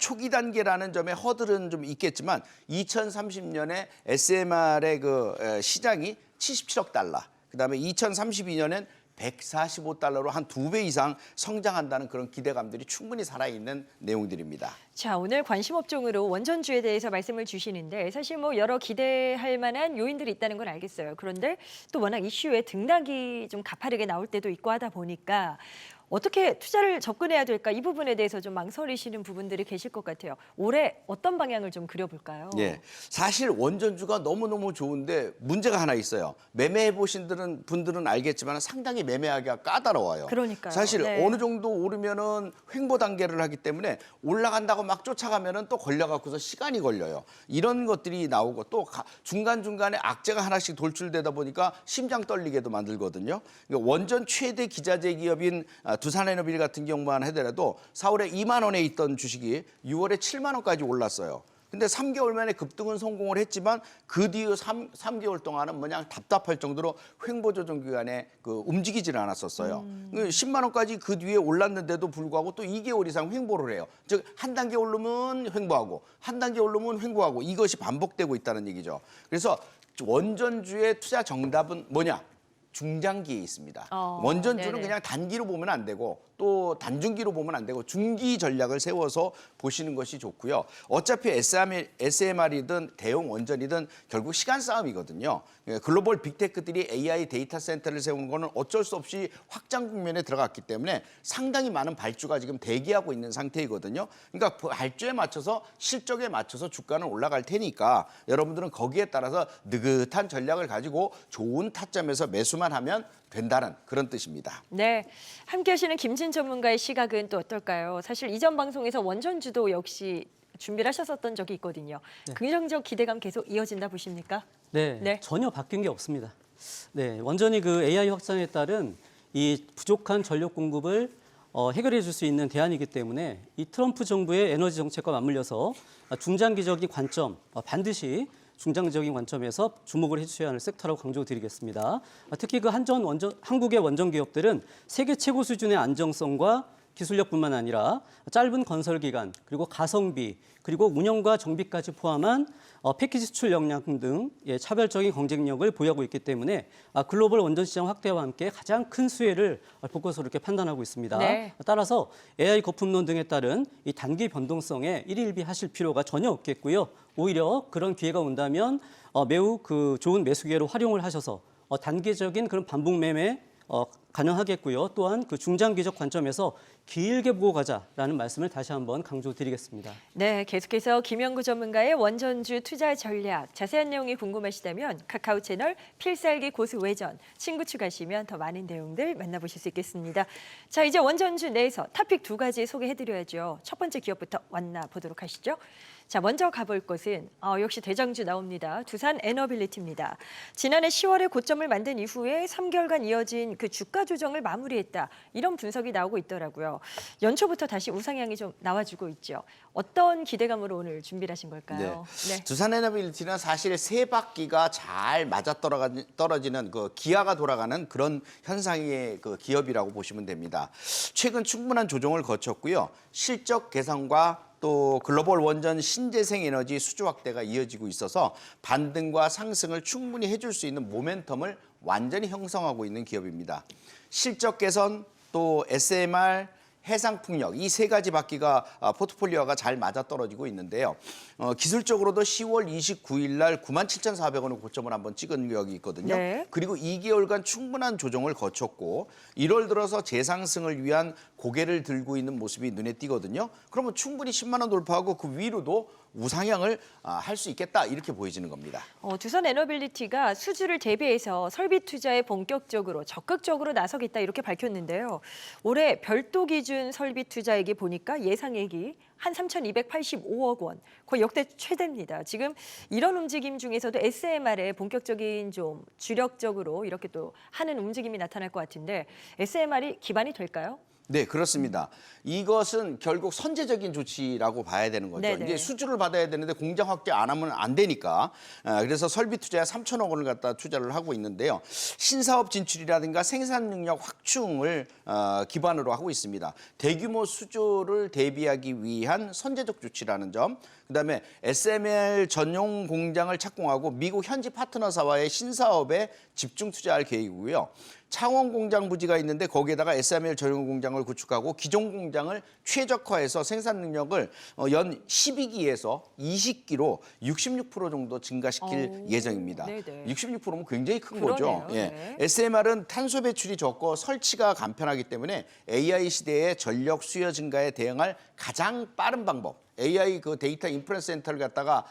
초기 단계라는 점에 허들은 좀 있겠지만 2030년에 SMR의 그 시장이 77억 달러, 그다음에 2032년엔 145달러로 한 2배 이상 성장한다는 그런 기대감들이 충분히 살아있는 내용들입니다. 자, 오늘 관심 업종으로 원전주에 대해서 말씀을 주시는데 사실 뭐 여러 기대할 만한 요인들이 있다는 건 알겠어요. 그런데 또 워낙 이슈에 등락이 좀 가파르게 나올 때도 있고 하다 보니까 어떻게 투자를 접근해야 될까 이 부분에 대해서 좀 망설이시는 부분들이 계실 것 같아요. 올해 어떤 방향을 좀 그려볼까요? 예, 사실 원전주가 너무너무 좋은데 문제가 하나 있어요. 매매해 보신 분들은 알겠지만 상당히 매매하기가 까다로워요. 그러니까요. 사실 네. 어느 정도 오르면은 횡보 단계를 하기 때문에 올라간다고 막 쫓아가면은 또 걸려갖고서 시간이 걸려요. 이런 것들이 나오고 또 중간중간에 악재가 하나씩 돌출되다 보니까 심장 떨리게도 만들거든요. 그러니까 원전 최대 기자재 기업인 두산에너빌 같은 경우만 하더라도 4월에 2만 원에 있던 주식이 6월에 7만 원까지 올랐어요. 근데 3개월 만에 급등은 성공을 했지만 그 뒤에 3개월 동안은 뭐냐 답답할 정도로 횡보 조정 기간에 움직이지를 않았었어요. 10만 원까지 그 뒤에 올랐는데도 불구하고 또 2개월 이상 횡보를 해요. 즉 한 단계 오르면 횡보하고 한 단계 오르면 횡보하고 이것이 반복되고 있다는 얘기죠. 그래서 원전주의 투자 정답은 뭐냐? 중장기에 있습니다. 원전주는 네네. 그냥 단기로 보면 안 되고 또 단중기로 보면 안 되고 중기 전략을 세워서 보시는 것이 좋고요. 어차피 SMR이든 대형 원전이든 결국 시간 싸움이거든요. 글로벌 빅테크들이 AI 데이터 센터를 세우는 거는 어쩔 수 없이 확장 국면에 들어갔기 때문에 상당히 많은 발주가 지금 대기하고 있는 상태이거든요. 그러니까 발주에 맞춰서 실적에 맞춰서 주가는 올라갈 테니까 여러분들은 거기에 따라서 느긋한 전략을 가지고 좋은 타점에서 매수만 하면 된다는 그런 뜻입니다. 네, 함께 하시는 김진 전문가의 시각은 또 어떨까요? 사실 이전 방송에서 원전주도 역시 준비를 하셨었던 적이 있거든요. 긍정적 기대감 계속 이어진다 보십니까? 네, 네. 전혀 바뀐 게 없습니다. 네, 완전히 그 AI 확산에 따른 이 부족한 전력 공급을 해결해 줄 수 있는 대안이기 때문에 이 트럼프 정부의 에너지 정책과 맞물려서 중장기적인 관점, 반드시 중장기적인 관점에서 주목을 해주셔야 하는 섹터라고 강조드리겠습니다. 특히 그 한국의 원전 기업들은 세계 최고 수준의 안정성과 기술력뿐만 아니라 짧은 건설 기간, 그리고 가성비, 그리고 운영과 정비까지 포함한 패키지 수출 역량 등 차별적인 경쟁력을 보유하고 있기 때문에 글로벌 원전 시장 확대와 함께 가장 큰 수혜를 볼 것으로 이렇게 판단하고 있습니다. 네. 따라서 AI 거품론 등에 따른 이 단기 변동성에 일일비하실 필요가 전혀 없겠고요. 오히려 그런 기회가 온다면 매우 좋은 매수 기회로 활용을 하셔서 단기적인 그런 반복 매매 가능하겠고요. 또한 그 중장기적 관점에서 길게 보고 가자라는 말씀을 다시 한번 강조드리겠습니다. 네, 계속해서 김영구 전문가의 원전주 투자 전략 자세한 내용이 궁금하시다면 카카오 채널 필살기 고수 외전 친구 추가하시면 더 많은 내용들 만나보실 수 있겠습니다. 자, 이제 원전주 내에서 토픽 2가지 소개해드려야죠. 첫 번째 기업부터 만나보도록 하시죠. 자, 먼저 가볼 곳은 역시 대장주 나옵니다. 두산 에너빌리티입니다. 지난해 10월에 고점을 만든 이후에 3개월간 이어진 그 주가 조정을 마무리했다. 이런 분석이 나오고 있더라고요. 연초부터 다시 우상향이 좀 나와주고 있죠. 어떤 기대감으로 오늘 준비를 하신 걸까요? 네. 두산 에너빌리티는 사실 세 바퀴가 잘 맞아 떨어지는 그 기아가 돌아가는 그런 현상의 그 기업이라고 보시면 됩니다. 최근 충분한 조정을 거쳤고요. 실적 개선과 또 글로벌 원전 신재생 에너지 수주 확대가 이어지고 있어서 반등과 상승을 충분히 해줄 수 있는 모멘텀을 완전히 형성하고 있는 기업입니다. 실적 개선, 또 SMR, 해상풍력 이 세 가지 바퀴가 포트폴리오가 잘 맞아떨어지고 있는데요. 기술적으로도 10월 29일 날 97,400원의 고점을 한번 찍은 적이 있거든요. 네. 그리고 2개월간 충분한 조정을 거쳤고 1월 들어서 재상승을 위한 고개를 들고 있는 모습이 눈에 띄거든요. 그러면 충분히 10만 원 돌파하고 그 위로도 우상향을 할 수 있겠다 이렇게 보여지는 겁니다. 두산 에너빌리티가 수주를 대비해서 설비 투자에 본격적으로 적극적으로 나서겠다 이렇게 밝혔는데요. 올해 별도 기준 설비 투자액이 보니까 예상액이 한 3,285억 원, 거의 역대 최대입니다. 지금 이런 움직임 중에서도 SMR에 본격적인 좀 주력적으로 이렇게 또 하는 움직임이 나타날 것 같은데 SMR이 기반이 될까요? 네, 그렇습니다. 이것은 결국 선제적인 조치라고 봐야 되는 거죠. 네네. 이제 수주를 받아야 되는데 공장 확대 안 하면 안 되니까. 그래서 설비 투자에 3천억 원을 갖다 투자를 하고 있는데요. 신사업 진출이라든가 생산 능력 확충을 기반으로 하고 있습니다. 대규모 수주를 대비하기 위한 선제적 조치라는 점. 그다음에 SMR 전용 공장을 착공하고 미국 현지 파트너사와의 신사업에 집중 투자할 계획이고요. 창원 공장 부지가 있는데 거기에다가 SMR 전용 공장을 구축하고 기존 공장을 최적화해서 생산 능력을 연 12기에서 20기로 66% 정도 증가시킬 예정입니다. 네네. 66%면 굉장히 큰 그러네요. 거죠. 예. 네. SMR은 탄소 배출이 적고 설치가 간편하기 때문에 AI 시대의 전력 수요 증가에 대응할 가장 빠른 방법. AI 그 데이터 인프레 센터를 갖다가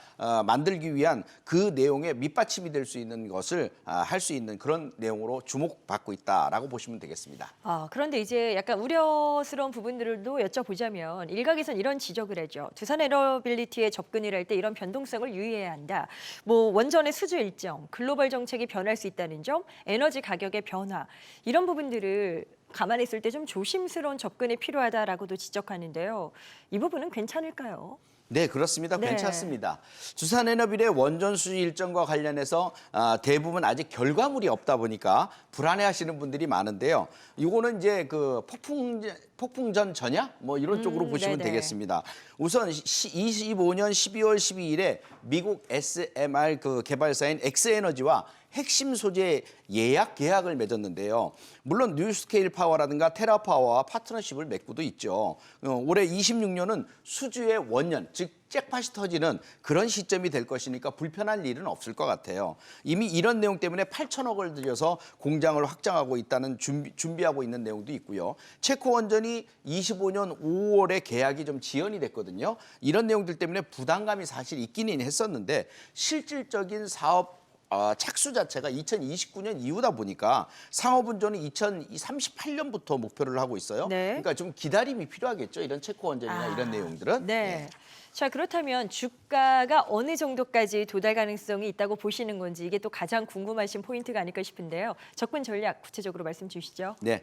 만들기 위한 그 내용의 밑받침이 될 수 있는 것을 할 수 있는 그런 내용으로 주목받고 있다라고 보시면 되겠습니다. 그런데 이제 약간 우려스러운 부분들도 여쭤보자면 일각에선 이런 지적을 하죠. 두산 에너빌리티에 접근을 할 때 이런 변동성을 유의해야 한다. 뭐 원전의 수주 일정, 글로벌 정책이 변할 수 있다는 점, 에너지 가격의 변화 이런 부분들을 감안했을 때 좀 조심스러운 접근이 필요하다라고도 지적하는데요. 이 부분은 괜찮을까요? 네, 그렇습니다. 네. 괜찮습니다. 두산에너빌의 원전 수주 일정과 관련해서 대부분 아직 결과물이 없다 보니까 불안해하시는 분들이 많은데요. 이거는 이제 그 폭풍전 전야 뭐 이런 쪽으로 보시면 네네. 되겠습니다. 우선 25년 12월 12일에 미국 SMR 그 개발사인 엑스에너지와 핵심 소재 예약 계약을 맺었는데요. 물론 뉴스케일 파워라든가 테라파워와 파트너십을 맺고도 있죠. 올해 26년은 수주의 원년, 즉 잭팟이 터지는 그런 시점이 될 것이니까 불편할 일은 없을 것 같아요. 이미 이런 내용 때문에 8천억을 들여서 공장을 확장하고 있다는 준비하고 있는 내용도 있고요. 체코 원전이 25년 5월에 계약이 좀 지연이 됐거든요. 이런 내용들 때문에 부담감이 사실 있기는 했었는데 실질적인 사업 착수 자체가 2029년 이후다 보니까 상업운전은 2038년부터 목표를 하고 있어요. 네. 그러니까 좀 기다림이 필요하겠죠. 이런 체코 원전이나 이런 내용들은. 네. 자, 그렇다면 주가가 어느 정도까지 도달 가능성이 있다고 보시는 건지 이게 또 가장 궁금하신 포인트가 아닐까 싶은데요. 접근 전략 구체적으로 말씀 주시죠. 네.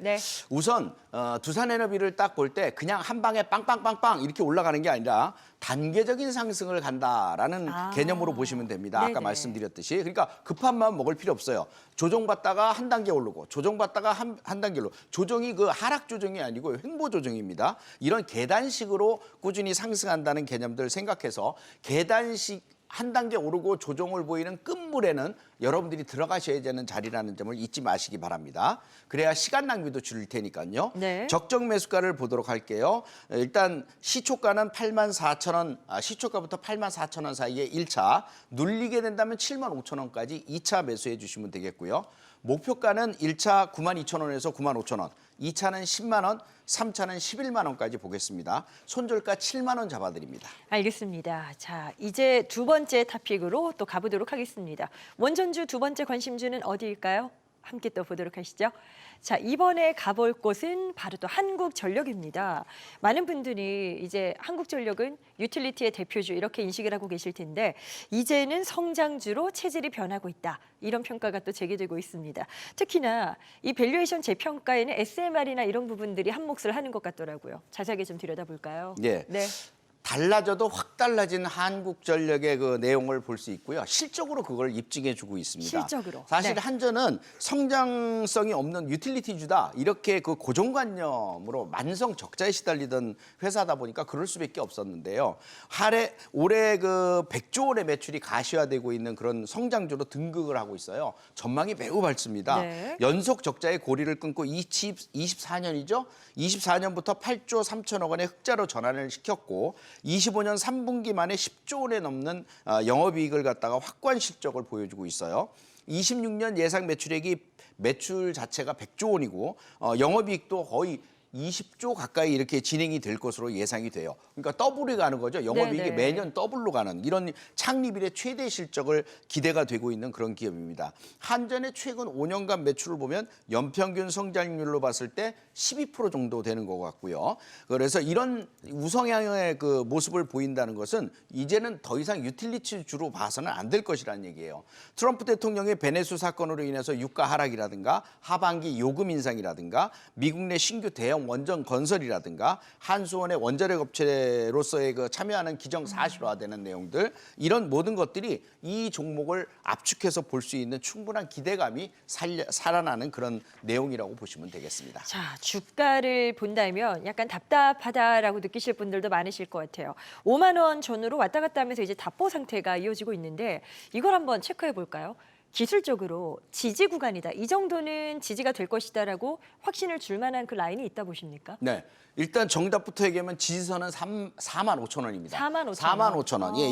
우선 두산에너비를 딱 볼 때 그냥 한 방에 빵빵빵빵 이렇게 올라가는 게 아니라 단계적인 상승을 간다라는 개념으로 보시면 됩니다. 아까 네네. 말씀드렸듯이. 그러니까 급한 마음 먹을 필요 없어요. 조정받다가 한 단계 오르고 조정받다가 한 단계 오르고 조정이 그 하락 조정이 아니고 횡보 조정입니다. 이런 계단식으로 꾸준히 상승한다는 개념들 생각해서 계단식 한 단계 오르고 조정을 보이는 끝물에는 여러분들이 들어가셔야 되는 자리라는 점을 잊지 마시기 바랍니다. 그래야 시간 낭비도 줄일 테니까요. 네. 적정 매수가를 보도록 할게요. 일단 시초가는 84,000원, 시초가부터 84,000원 사이에 1차, 눌리게 된다면 75,000원까지 2차 매수해 주시면 되겠고요. 목표가는 1차 92,000원에서 95,000원, 2차는 10만 원, 3차는 11만 원까지 보겠습니다. 손절가 7만 원 잡아드립니다. 알겠습니다. 자, 이제 두 번째 토픽으로 또 가보도록 하겠습니다. 원전주 두 번째 관심주는 어디일까요? 함께 또 보도록 하시죠. 자, 이번에 가볼 곳은 바로 또 한국전력입니다. 많은 분들이 이제 한국전력은 유틸리티의 대표주 이렇게 인식을 하고 계실 텐데 이제는 성장주로 체질이 변하고 있다. 이런 평가가 또 제기되고 있습니다. 특히나 이 밸류에이션 재평가에는 SMR이나 이런 부분들이 한 몫을 하는 것 같더라고요. 자세하게 좀 들여다볼까요? 예. 네. 달라져도 확 달라진 한국전력의 그 내용을 볼 수 있고요. 실적으로 그걸 입증해주고 있습니다. 실적으로. 사실 네. 한전은 성장성이 없는 유틸리티주다 이렇게 그 고정관념으로 만성 적자에 시달리던 회사다 보니까 그럴 수밖에 없었는데요. 올해 그 100조 원의 매출이 가시화되고 있는 그런 성장주로 등극을 하고 있어요. 전망이 매우 밝습니다. 네. 연속 적자의 고리를 끊고 24년이죠. 24년부터 8조 3천억 원의 흑자로 전환을 시켰고 25년 3분기 만에 10조 원에 넘는 영업이익을 갖다가 확고한 실적을 보여주고 있어요. 26년 예상 매출 자체가 100조 원이고 영업이익도 거의 20조 가까이 이렇게 진행이 될 것으로 예상이 돼요. 그러니까 더블이 가는 거죠. 영업이익이 네네. 매년 더블로 가는 이런 창립 이래 최대 실적을 기대가 되고 있는 그런 기업입니다. 한전의 최근 5년간 매출을 보면 연평균 성장률로 봤을 때 12% 정도 되는 것 같고요. 그래서 이런 우성향의 그 모습을 보인다는 것은 이제는 더 이상 유틸리티주로 봐서는 안 될 것이라는 얘기예요. 트럼프 대통령의 베네수 사건으로 인해서 유가 하락이라든가 하반기 요금 인상이라든가 미국 내 신규 대형 원전 건설이라든가 한수원의 원자력 업체로서의 그 참여하는 기정 사실화되는 내용들 이런 모든 것들이 이 종목을 압축해서 볼 수 있는 충분한 기대감이 살아나는 그런 내용이라고 보시면 되겠습니다. 자, 주가를 본다면 약간 답답하다라고 느끼실 분들도 많으실 것 같아요. 5만 원 전후로 왔다 갔다 하면서 이제 답보 상태가 이어지고 있는데 이걸 한번 체크해 볼까요? 기술적으로 지지 구간이다. 이 정도는 지지가 될 것이다라고 확신을 줄 만한 그 라인이 있다 보십니까? 네. 일단 정답부터 얘기하면 지지선은 45,000원입니다. 45,000원. 45,000원. 예,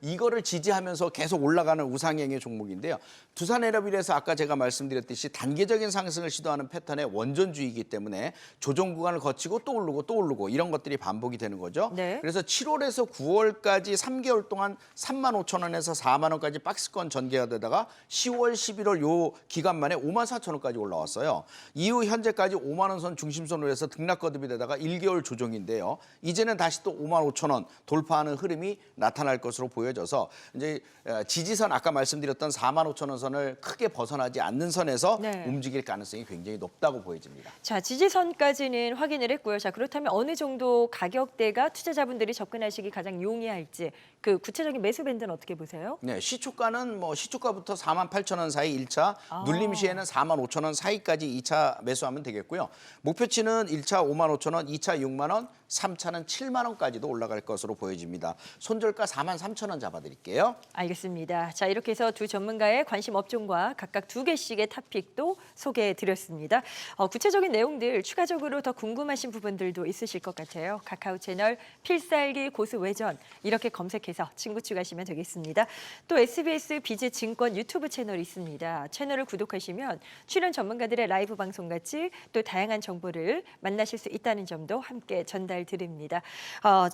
이거를 지지하면서 계속 올라가는 우상향의 종목인데요. 두산에너빌에서 아까 제가 말씀드렸듯이 단계적인 상승을 시도하는 패턴의 원전주이기 때문에 조정 구간을 거치고 또 오르고 이런 것들이 반복이 되는 거죠. 네. 그래서 7월에서 9월까지 3개월 동안 35,000원에서 4만 원까지 박스권 전개가 되다가 10월, 11월 요 기간만에 54,000원까지 올라왔어요. 이후 현재까지 5만 원 선 중심선으로 해서 등락 거듭이 되다가 1개월 조정인데요. 이제는 다시 또 5만 5천 원 돌파하는 흐름이 나타날 것으로 보여져서 이제 지지선 아까 말씀드렸던 4만 5천 원 선을 크게 벗어나지 않는 선에서 네. 움직일 가능성이 굉장히 높다고 보여집니다. 자, 지지선까지는 확인을 했고요. 자, 그렇다면 어느 정도 가격대가 투자자분들이 접근하시기 가장 용이할지 그 구체적인 매수 밴드는 어떻게 보세요? 네, 시초가는 뭐 시초가부터 4만 8천 원 사이 1차, 눌림 시에는 4만 5천 원 사이까지 2차 매수하면 되겠고요. 목표치는 1차 5만 5천 원, 2차 6만 원, 3차는 7만 원까지도 올라갈 것으로 보여집니다. 손절가 4만 3천 원 잡아드릴게요. 알겠습니다. 자, 이렇게 해서 두 전문가의 관심 업종과 각각 2개씩의 탑픽도 소개해드렸습니다. 구체적인 내용들 추가적으로 더 궁금하신 부분들도 있으실 것 같아요. 카카오 채널 필살기 고수 외전 이렇게 검색해서 친구 추가하시면 되겠습니다. 또 SBS 비즈증권 유튜브 채널이 있습니다. 채널을 구독하시면 출연 전문가들의 라이브 방송 같이 또 다양한 정보를 만나실 수 있다는 점도 함께 전달드립니다.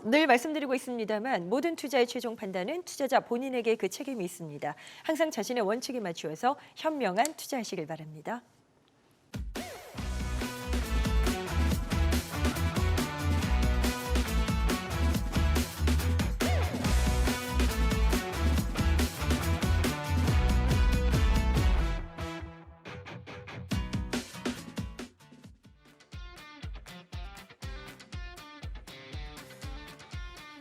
늘 말씀드리고 있습니다만 모든 투자의 최종 판단은 투자자 본인에게 그 책임이 있습니다. 항상 자신의 원칙에 맞추어서 현명한 투자하시길 바랍니다.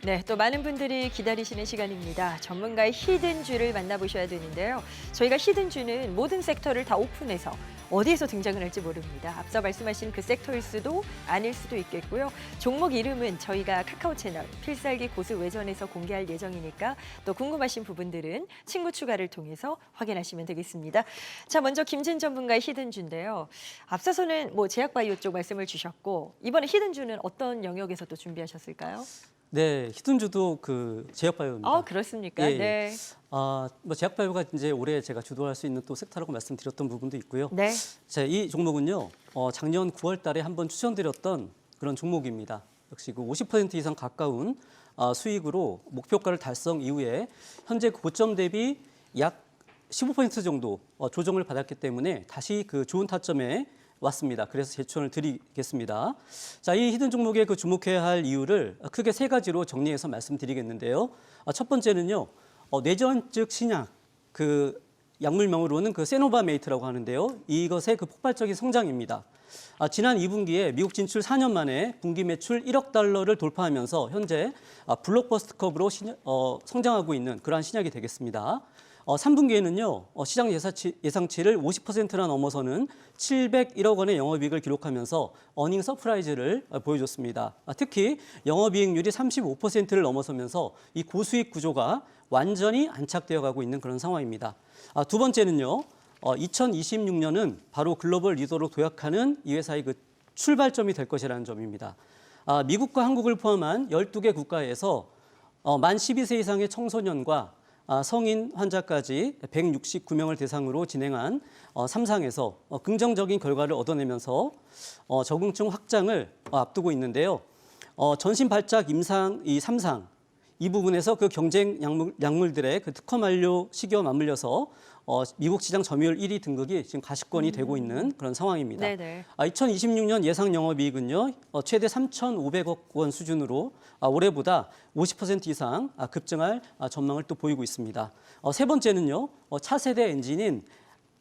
네, 또 많은 분들이 기다리시는 시간입니다. 전문가의 히든주를 만나보셔야 되는데요. 저희가 히든주는 모든 섹터를 다 오픈해서 어디에서 등장을 할지 모릅니다. 앞서 말씀하신 그 섹터일 수도 아닐 수도 있겠고요. 종목 이름은 저희가 카카오 채널 필살기 고수 외전에서 공개할 예정이니까 또 궁금하신 부분들은 친구 추가를 통해서 확인하시면 되겠습니다. 자, 먼저 김진 전문가의 히든주인데요. 앞서서는 뭐 제약바이오 쪽 말씀을 주셨고 이번에 히든주는 어떤 영역에서 또 준비하셨을까요? 네, 히든주도 그 제약바이오입니다. 그렇습니까? 예, 예. 네. 뭐 제약바이오가 이제 올해 제가 주도할 수 있는 또 섹터라고 말씀드렸던 부분도 있고요. 네. 자, 이 종목은요, 작년 9월달에 한번 추천드렸던 그런 종목입니다. 역시 그 50% 이상 가까운 수익으로 목표가를 달성 이후에 현재 고점 대비 약 15% 정도 조정을 받았기 때문에 다시 그 좋은 타점에 왔습니다. 그래서 제추천을 드리겠습니다. 자, 이 히든 종목에 그 주목해야 할 이유를 크게 세 가지로 정리해서 말씀드리겠는데요. 첫 번째는요, 뇌전증 신약 그 약물명으로는 그 세노바메이트라고 하는데요. 이것의 그 폭발적인 성장입니다. 지난 2분기에 미국 진출 4년 만에 분기 매출 1억 달러를 돌파하면서 현재 블록버스터급으로 성장하고 있는 그러한 신약이 되겠습니다. 3분기에는요, 시장 예상치를 50%나 넘어서는 701억 원의 영업이익을 기록하면서 어닝 서프라이즈를 보여줬습니다. 특히 영업이익률이 35%를 넘어서면서 이 고수익 구조가 완전히 안착되어 가고 있는 그런 상황입니다. 두 번째는요, 2026년은 바로 글로벌 리더로 도약하는 이 회사의 그 출발점이 될 것이라는 점입니다. 미국과 한국을 포함한 12개 국가에서 만 12세 이상의 청소년과 성인 환자까지 169명을 대상으로 진행한 3상에서 긍정적인 결과를 얻어내면서 적응증 확장을 앞두고 있는데요. 전신 발작 임상 이 3상 이 부분에서 그 경쟁 약물들의 그 특허 만료 시기와 맞물려서 미국 시장 점유율 1위 등극이 지금 가시권이 되고 있는 그런 상황입니다. 네네. 2026년 예상 영업이익은요, 최대 3,500억 원 수준으로 올해보다 50% 이상 급증할 전망을 또 보이고 있습니다. 세 번째는요, 차세대 엔진인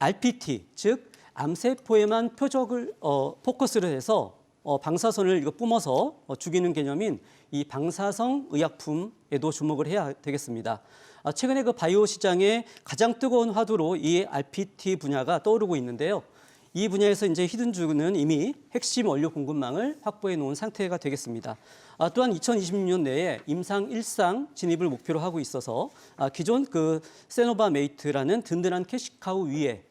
RPT, 즉 암세포에만 표적을 포커스를 해서 방사선을 이거 뿜어서 죽이는 개념인 이 방사성 의약품에도 주목을 해야 되겠습니다. 최근에 그 바이오 시장의 가장 뜨거운 화두로 이 RPT 분야가 떠오르고 있는데요. 이 분야에서 이제 히든주는 이미 핵심 원료 공급망을 확보해 놓은 상태가 되겠습니다. 또한 2026년 내에 임상 1상 진입을 목표로 하고 있어서 기존 그 세노바메이트라는 든든한 캐시카우 위에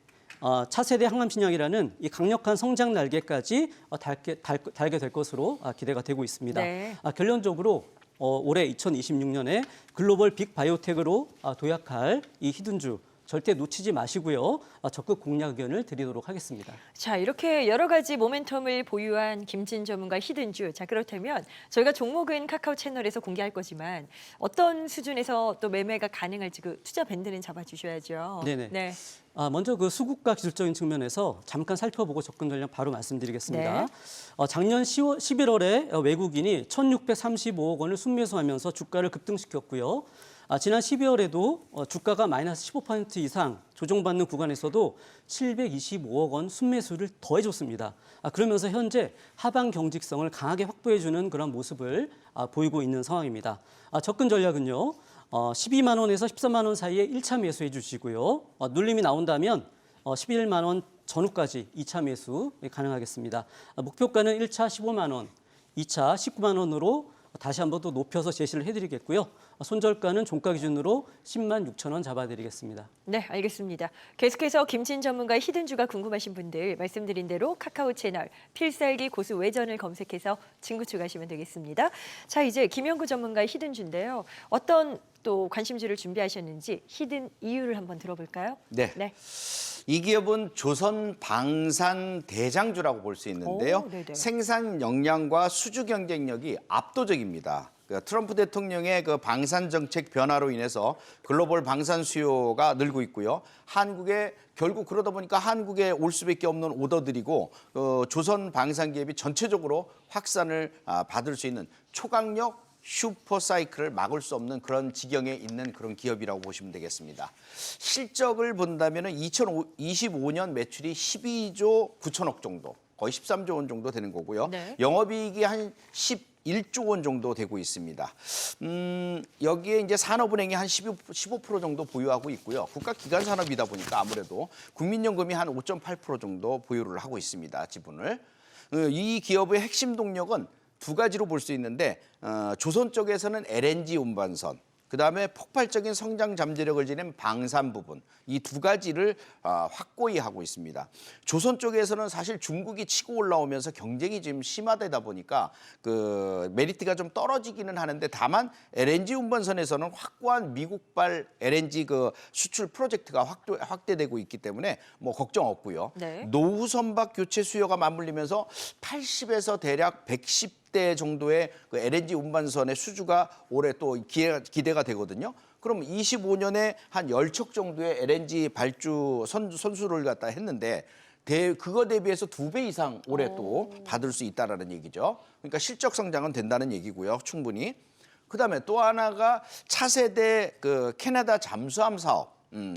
차세대 항암신약이라는 이 강력한 성장 날개까지 달게 될 것으로 기대가 되고 있습니다. 네. 결론적으로 올해 2026년에 글로벌 빅 바이오텍으로 도약할 이 히든주 절대 놓치지 마시고요. 적극 공략 의견을 드리도록 하겠습니다. 자, 이렇게 여러 가지 모멘텀을 보유한 김진 전문가 히든주. 자, 그렇다면 저희가 종목은 카카오 채널에서 공개할 거지만 어떤 수준에서 또 매매가 가능할지 그 투자 밴드는 잡아주셔야죠. 네네. 네. 먼저 그 수급과 기술적인 측면에서 잠깐 살펴보고 접근 전략 바로 말씀드리겠습니다. 네. 작년 11월에 외국인이 1,635억 원을 순매수하면서 주가를 급등시켰고요. 지난 12월에도 주가가 마이너스 15% 이상 조정받는 구간에서도 725억 원 순매수를 더해줬습니다. 그러면서 현재 하방 경직성을 강하게 확보해주는 그런 모습을 보이고 있는 상황입니다. 접근 전략은요. 12만 원에서 13만 원 사이에 1차 매수해 주시고요. 눌림이 나온다면 11만 원 전후까지 2차 매수 가능하겠습니다. 목표가는 1차 15만 원, 2차 19만 원으로 다시 한번 또 높여서 제시를 해드리겠고요. 손절가는 종가 기준으로 10만 6천 원 잡아드리겠습니다. 네, 알겠습니다. 계속해서 김진 전문가의 히든주가 궁금하신 분들 말씀드린 대로 카카오 채널 필살기 고수 외전을 검색해서 친구 추가하시면 되겠습니다. 자, 이제 김영구 전문가의 히든주인데요. 어떤 또 관심주를 준비하셨는지 히든 이유를 한번 들어볼까요? 네. 이 기업은 조선 방산 대장주라고 볼 수 있는데요. 오, 네네. 생산 역량과 수주 경쟁력이 압도적입니다. 트럼프 대통령의 그 방산 정책 변화로 인해서 글로벌 방산 수요가 늘고 있고요. 한국에 결국 그러다 보니까 한국에 올 수밖에 없는 오더들이고 조선 방산 기업이 전체적으로 확산을 받을 수 있는 초강력 슈퍼 사이클을 막을 수 없는 그런 지경에 있는 그런 기업이라고 보시면 되겠습니다. 실적을 본다면 2025년 매출이 12조 9천억 정도, 거의 13조 원 정도 되는 거고요. 네. 영업이익이 한 11조 원 정도 되고 있습니다. 여기에 이제 산업은행이 한 15% 정도 보유하고 있고요. 국가기관 산업이다 보니까 아무래도 국민연금이 한 5.8% 정도 보유를 하고 있습니다. 지분을. 이 기업의 핵심 동력은 두 가지로 볼 수 있는데 조선 쪽에서는 LNG 운반선, 그다음에 폭발적인 성장 잠재력을 지닌 방산 부분, 이 두 가지를 확고히 하고 있습니다. 조선 쪽에서는 사실 중국이 치고 올라오면서 경쟁이 지금 심화되다 보니까 그 메리트가 좀 떨어지기는 하는데, 다만 LNG 운반선에서는 확고한 미국발 LNG 그 수출 프로젝트가 확대되고 있기 때문에 뭐 걱정 없고요. 네. 노후 선박 교체 수요가 맞물리면서 80에서 대략 110대 정도의 그 LNG 운반선의 수주가 올해 또 기대가 되거든요. 그럼 25년에 한 10척 정도의 LNG 발주 선수를 갖다 했는데 그거 대비해서 2배 이상 올해 또 받을 수 있다라는 얘기죠. 그러니까 실적 성장은 된다는 얘기고요. 충분히. 그다음에 또 하나가 차세대 그 캐나다 잠수함 사업.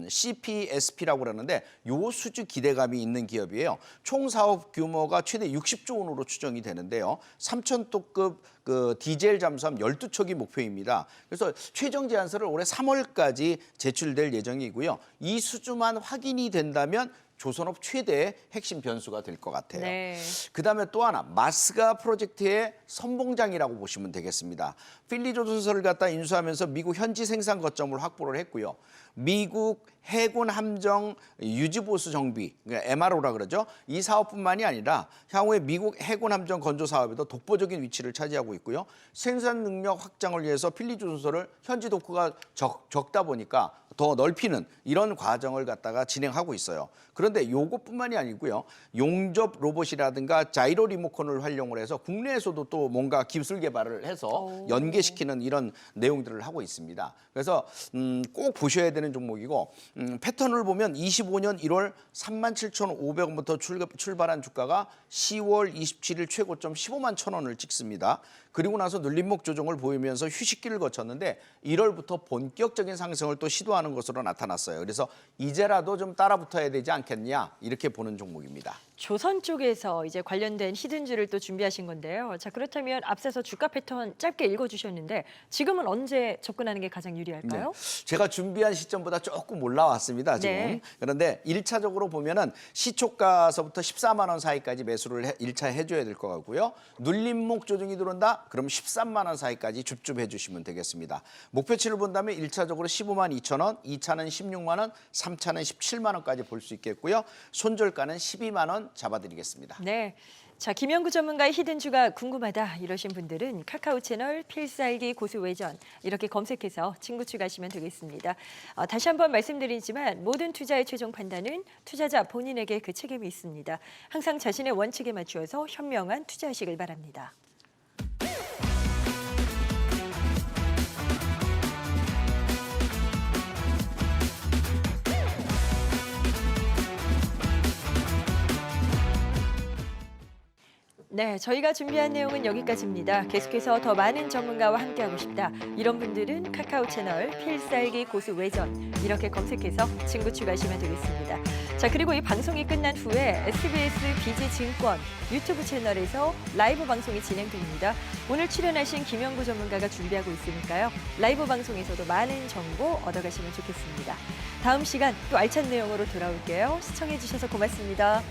CPSP라고 그러는데 요 수주 기대감이 있는 기업이에요. 총 사업 규모가 최대 60조 원으로 추정이 되는데요. 3,000톤급 그 디젤 잠수함 12척이 목표입니다. 그래서 최종 제안서를 올해 3월까지 제출될 예정이고요. 이 수주만 확인이 된다면 조선업 최대의 핵심 변수가 될 것 같아요. 네. 그다음에 또 하나 마스가 프로젝트의 선봉장이라고 보시면 되겠습니다. 필리조선소를 갖다 인수하면서 미국 현지 생산 거점을 확보를 했고요. 미국 해군 함정 유지보수 정비, 그러니까 MRO라 그러죠. 이 사업뿐만이 아니라 향후에 미국 해군 함정 건조 사업에도 독보적인 위치를 차지하고 있고요. 생산 능력 확장을 위해서 필리조선소를 현지 도크가 적다 보니까 더 넓히는 이런 과정을 갖다가 진행하고 있어요. 그런데 요것뿐만이 아니고요. 용접 로봇이라든가 자이로 리모컨을 활용을 해서 국내에서도 또 뭔가 기술 개발을 해서 연계시키는 이런 내용들을 하고 있습니다. 그래서 꼭 보셔야 되는 종목이고, 패턴을 보면 25년 1월 37,500원부터 출발한 주가가 10월 27일 최고점 15만 1,000원을 찍습니다. 그리고 나서 눌림목 조정을 보이면서 휴식기를 거쳤는데 1월부터 본격적인 상승을 또 시도하는 것으로 나타났어요. 그래서 이제라도 좀 따라붙어야 되지 않겠냐, 이렇게 보는 종목입니다. 조선 쪽에서 이제 관련된 히든주를 또 준비하신 건데요. 자, 그렇다면 앞서서 주가 패턴 짧게 읽어주셨는데 지금은 언제 접근하는 게 가장 유리할까요? 제가 준비한 시점보다 조금 올라왔습니다, 지금. 네. 그런데 1차적으로 보면은 시초가서부터 14만 원 사이까지 매수를 1차 해줘야 될 것 같고요. 눌림목 조정이 들어온다? 그럼 13만 원 사이까지 줍줍 해주시면 되겠습니다. 목표치를 본다면 1차적으로 15만 2천 원, 2차는 16만 원, 3차는 17만 원까지 볼 수 있겠고요. 손절가는 12만 원 잡아드리겠습니다. 네. 자, 김영구 전문가의 히든주가 궁금하다 이러신 분들은 카카오 채널 필살기 고수외전 이렇게 검색해서 친구 추가하시면 되겠습니다. 다시 한번 말씀드리지만 모든 투자의 최종 판단은 투자자 본인에게 그 책임이 있습니다. 항상 자신의 원칙에 맞추어서 현명한 투자하시길 바랍니다. 네, 저희가 준비한 내용은 여기까지입니다. 계속해서 더 많은 전문가와 함께하고 싶다. 이런 분들은 카카오 채널 필살기 고수 외전 이렇게 검색해서 친구 추가하시면 되겠습니다. 자, 그리고 이 방송이 끝난 후에 SBS 비지증권 유튜브 채널에서 라이브 방송이 진행됩니다. 오늘 출연하신 김영구 전문가가 준비하고 있으니까요. 라이브 방송에서도 많은 정보 얻어가시면 좋겠습니다. 다음 시간 또 알찬 내용으로 돌아올게요. 시청해 주셔서 고맙습니다.